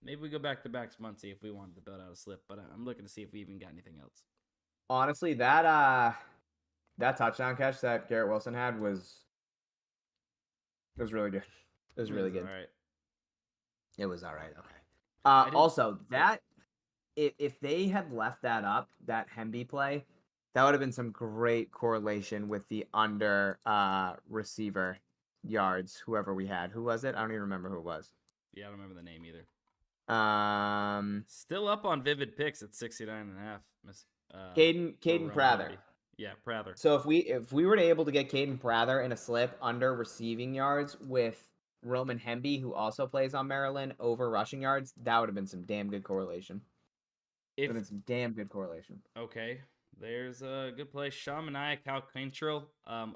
[SPEAKER 2] Maybe we go back to Max Muncy if we wanted to build out a slip, but I'm looking to see if we even got anything else.
[SPEAKER 1] Honestly, that touchdown catch that Garrett Wilson had was really good. It was really good.
[SPEAKER 2] All right.
[SPEAKER 1] It was all right. Okay. Also, that if they had left that up, that Hemby play, that would have been some great correlation with the under receiver yards, whoever we had. Who was it? I don't even remember who it was.
[SPEAKER 2] Yeah, I don't remember the name either.
[SPEAKER 1] Still
[SPEAKER 2] up on Vivid Picks at 69.5.
[SPEAKER 1] Caden Prather.
[SPEAKER 2] Yeah, Prather.
[SPEAKER 1] So if we were able to get Caden Prather in a slip under receiving yards with Roman Hemby, who also plays on Maryland, over rushing yards, that would have been some damn good correlation.
[SPEAKER 2] Okay. There's a good play. Sean Mania, Cal Cantrell,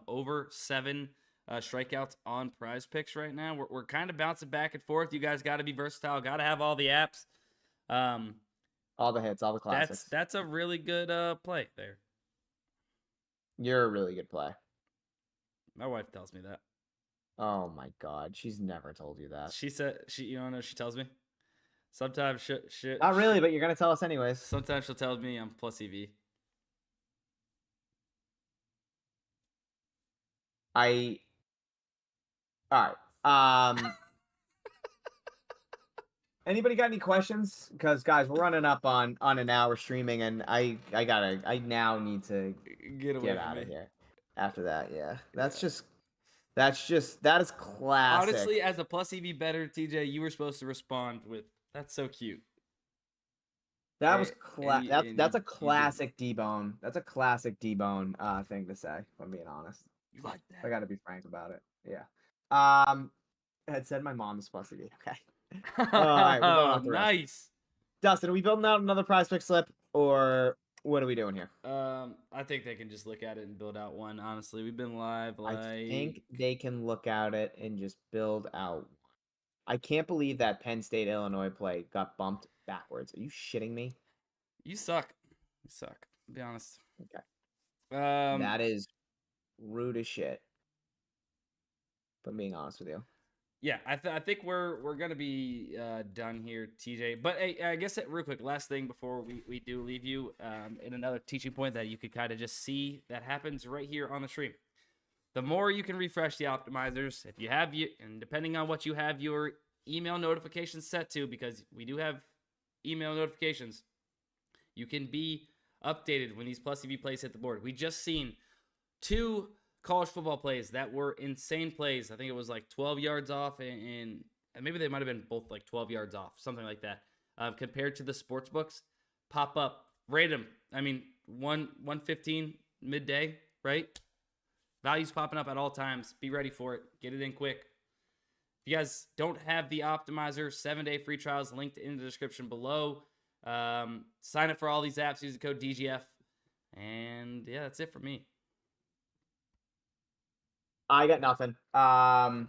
[SPEAKER 2] over 7 strikeouts on PrizePicks right now. We're kind of bouncing back and forth. You guys got to be versatile. Got to have all the apps.
[SPEAKER 1] All the hits, all the classics.
[SPEAKER 2] That's a really good play there.
[SPEAKER 1] You're a really good play.
[SPEAKER 2] My wife tells me that.
[SPEAKER 1] Oh my God, she's never told you that.
[SPEAKER 2] She said she tells me. Sometimes she
[SPEAKER 1] not really, but you're gonna tell us anyways.
[SPEAKER 2] Sometimes she'll tell me I'm plus EV.
[SPEAKER 1] All right. Anybody got any questions? Because guys, we're running up on an hour streaming, and I now need to get out of here. After that, yeah, that is classic.
[SPEAKER 2] Honestly, as a plus EV better, TJ, you were supposed to respond with, "That's so cute."
[SPEAKER 1] That was that's a classic D-Bone. That's a classic D-Bone thing to say, if I'm being honest.
[SPEAKER 2] You like that?
[SPEAKER 1] I got to be frank about it. Yeah. I had said my mom is plus EV. Okay. All right, we're going off the rest.
[SPEAKER 2] Nice.
[SPEAKER 1] Dustin, are we building out another PrizePicks slip, or what are we doing here?
[SPEAKER 2] I think they can just look at it and build out one. Honestly, we've been live.
[SPEAKER 1] I think they can look at it and just build out one. I can't believe that Penn State Illinois play got bumped backwards. Are you shitting me?
[SPEAKER 2] You suck. To be honest.
[SPEAKER 1] Okay. That is rude as shit. If I'm being honest with you.
[SPEAKER 2] Yeah, I think we're gonna be done here, TJ. But hey, I guess real quick, last thing before we do leave you, in another teaching point that you could kind of just see that happens right here on the stream. The more you can refresh the optimizers, if you have and depending on what you have your email notifications set to, because we do have email notifications, you can be updated when these plus EV plays hit the board. We just seen 2 college football plays that were insane plays. I think it was like 12 yards off, and maybe they might have been both like 12 yards off, something like that. Compared to the sportsbooks, pop up, rate them. I mean, 115 midday, right? Values popping up at all times. Be ready for it. Get it in quick. If you guys don't have the optimizer, 7-day free trials linked in the description below. Sign up for all these apps. Use the code DGF. And yeah, that's it for me.
[SPEAKER 1] I got nothing. I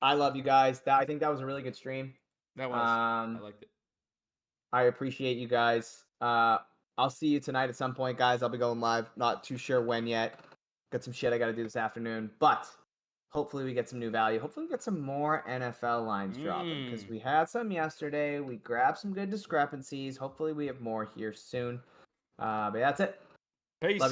[SPEAKER 1] love you guys. I think that was a really good stream.
[SPEAKER 2] That was. I liked it.
[SPEAKER 1] I appreciate you guys. I'll see you tonight at some point, guys. I'll be going live. Not too sure when yet. Got some shit I got to do this afternoon. But hopefully we get some new value. Hopefully we get some more NFL lines dropping. Because we had some yesterday. We grabbed some good discrepancies. Hopefully we have more here soon. But that's it.
[SPEAKER 2] Peace.
[SPEAKER 1] Love you.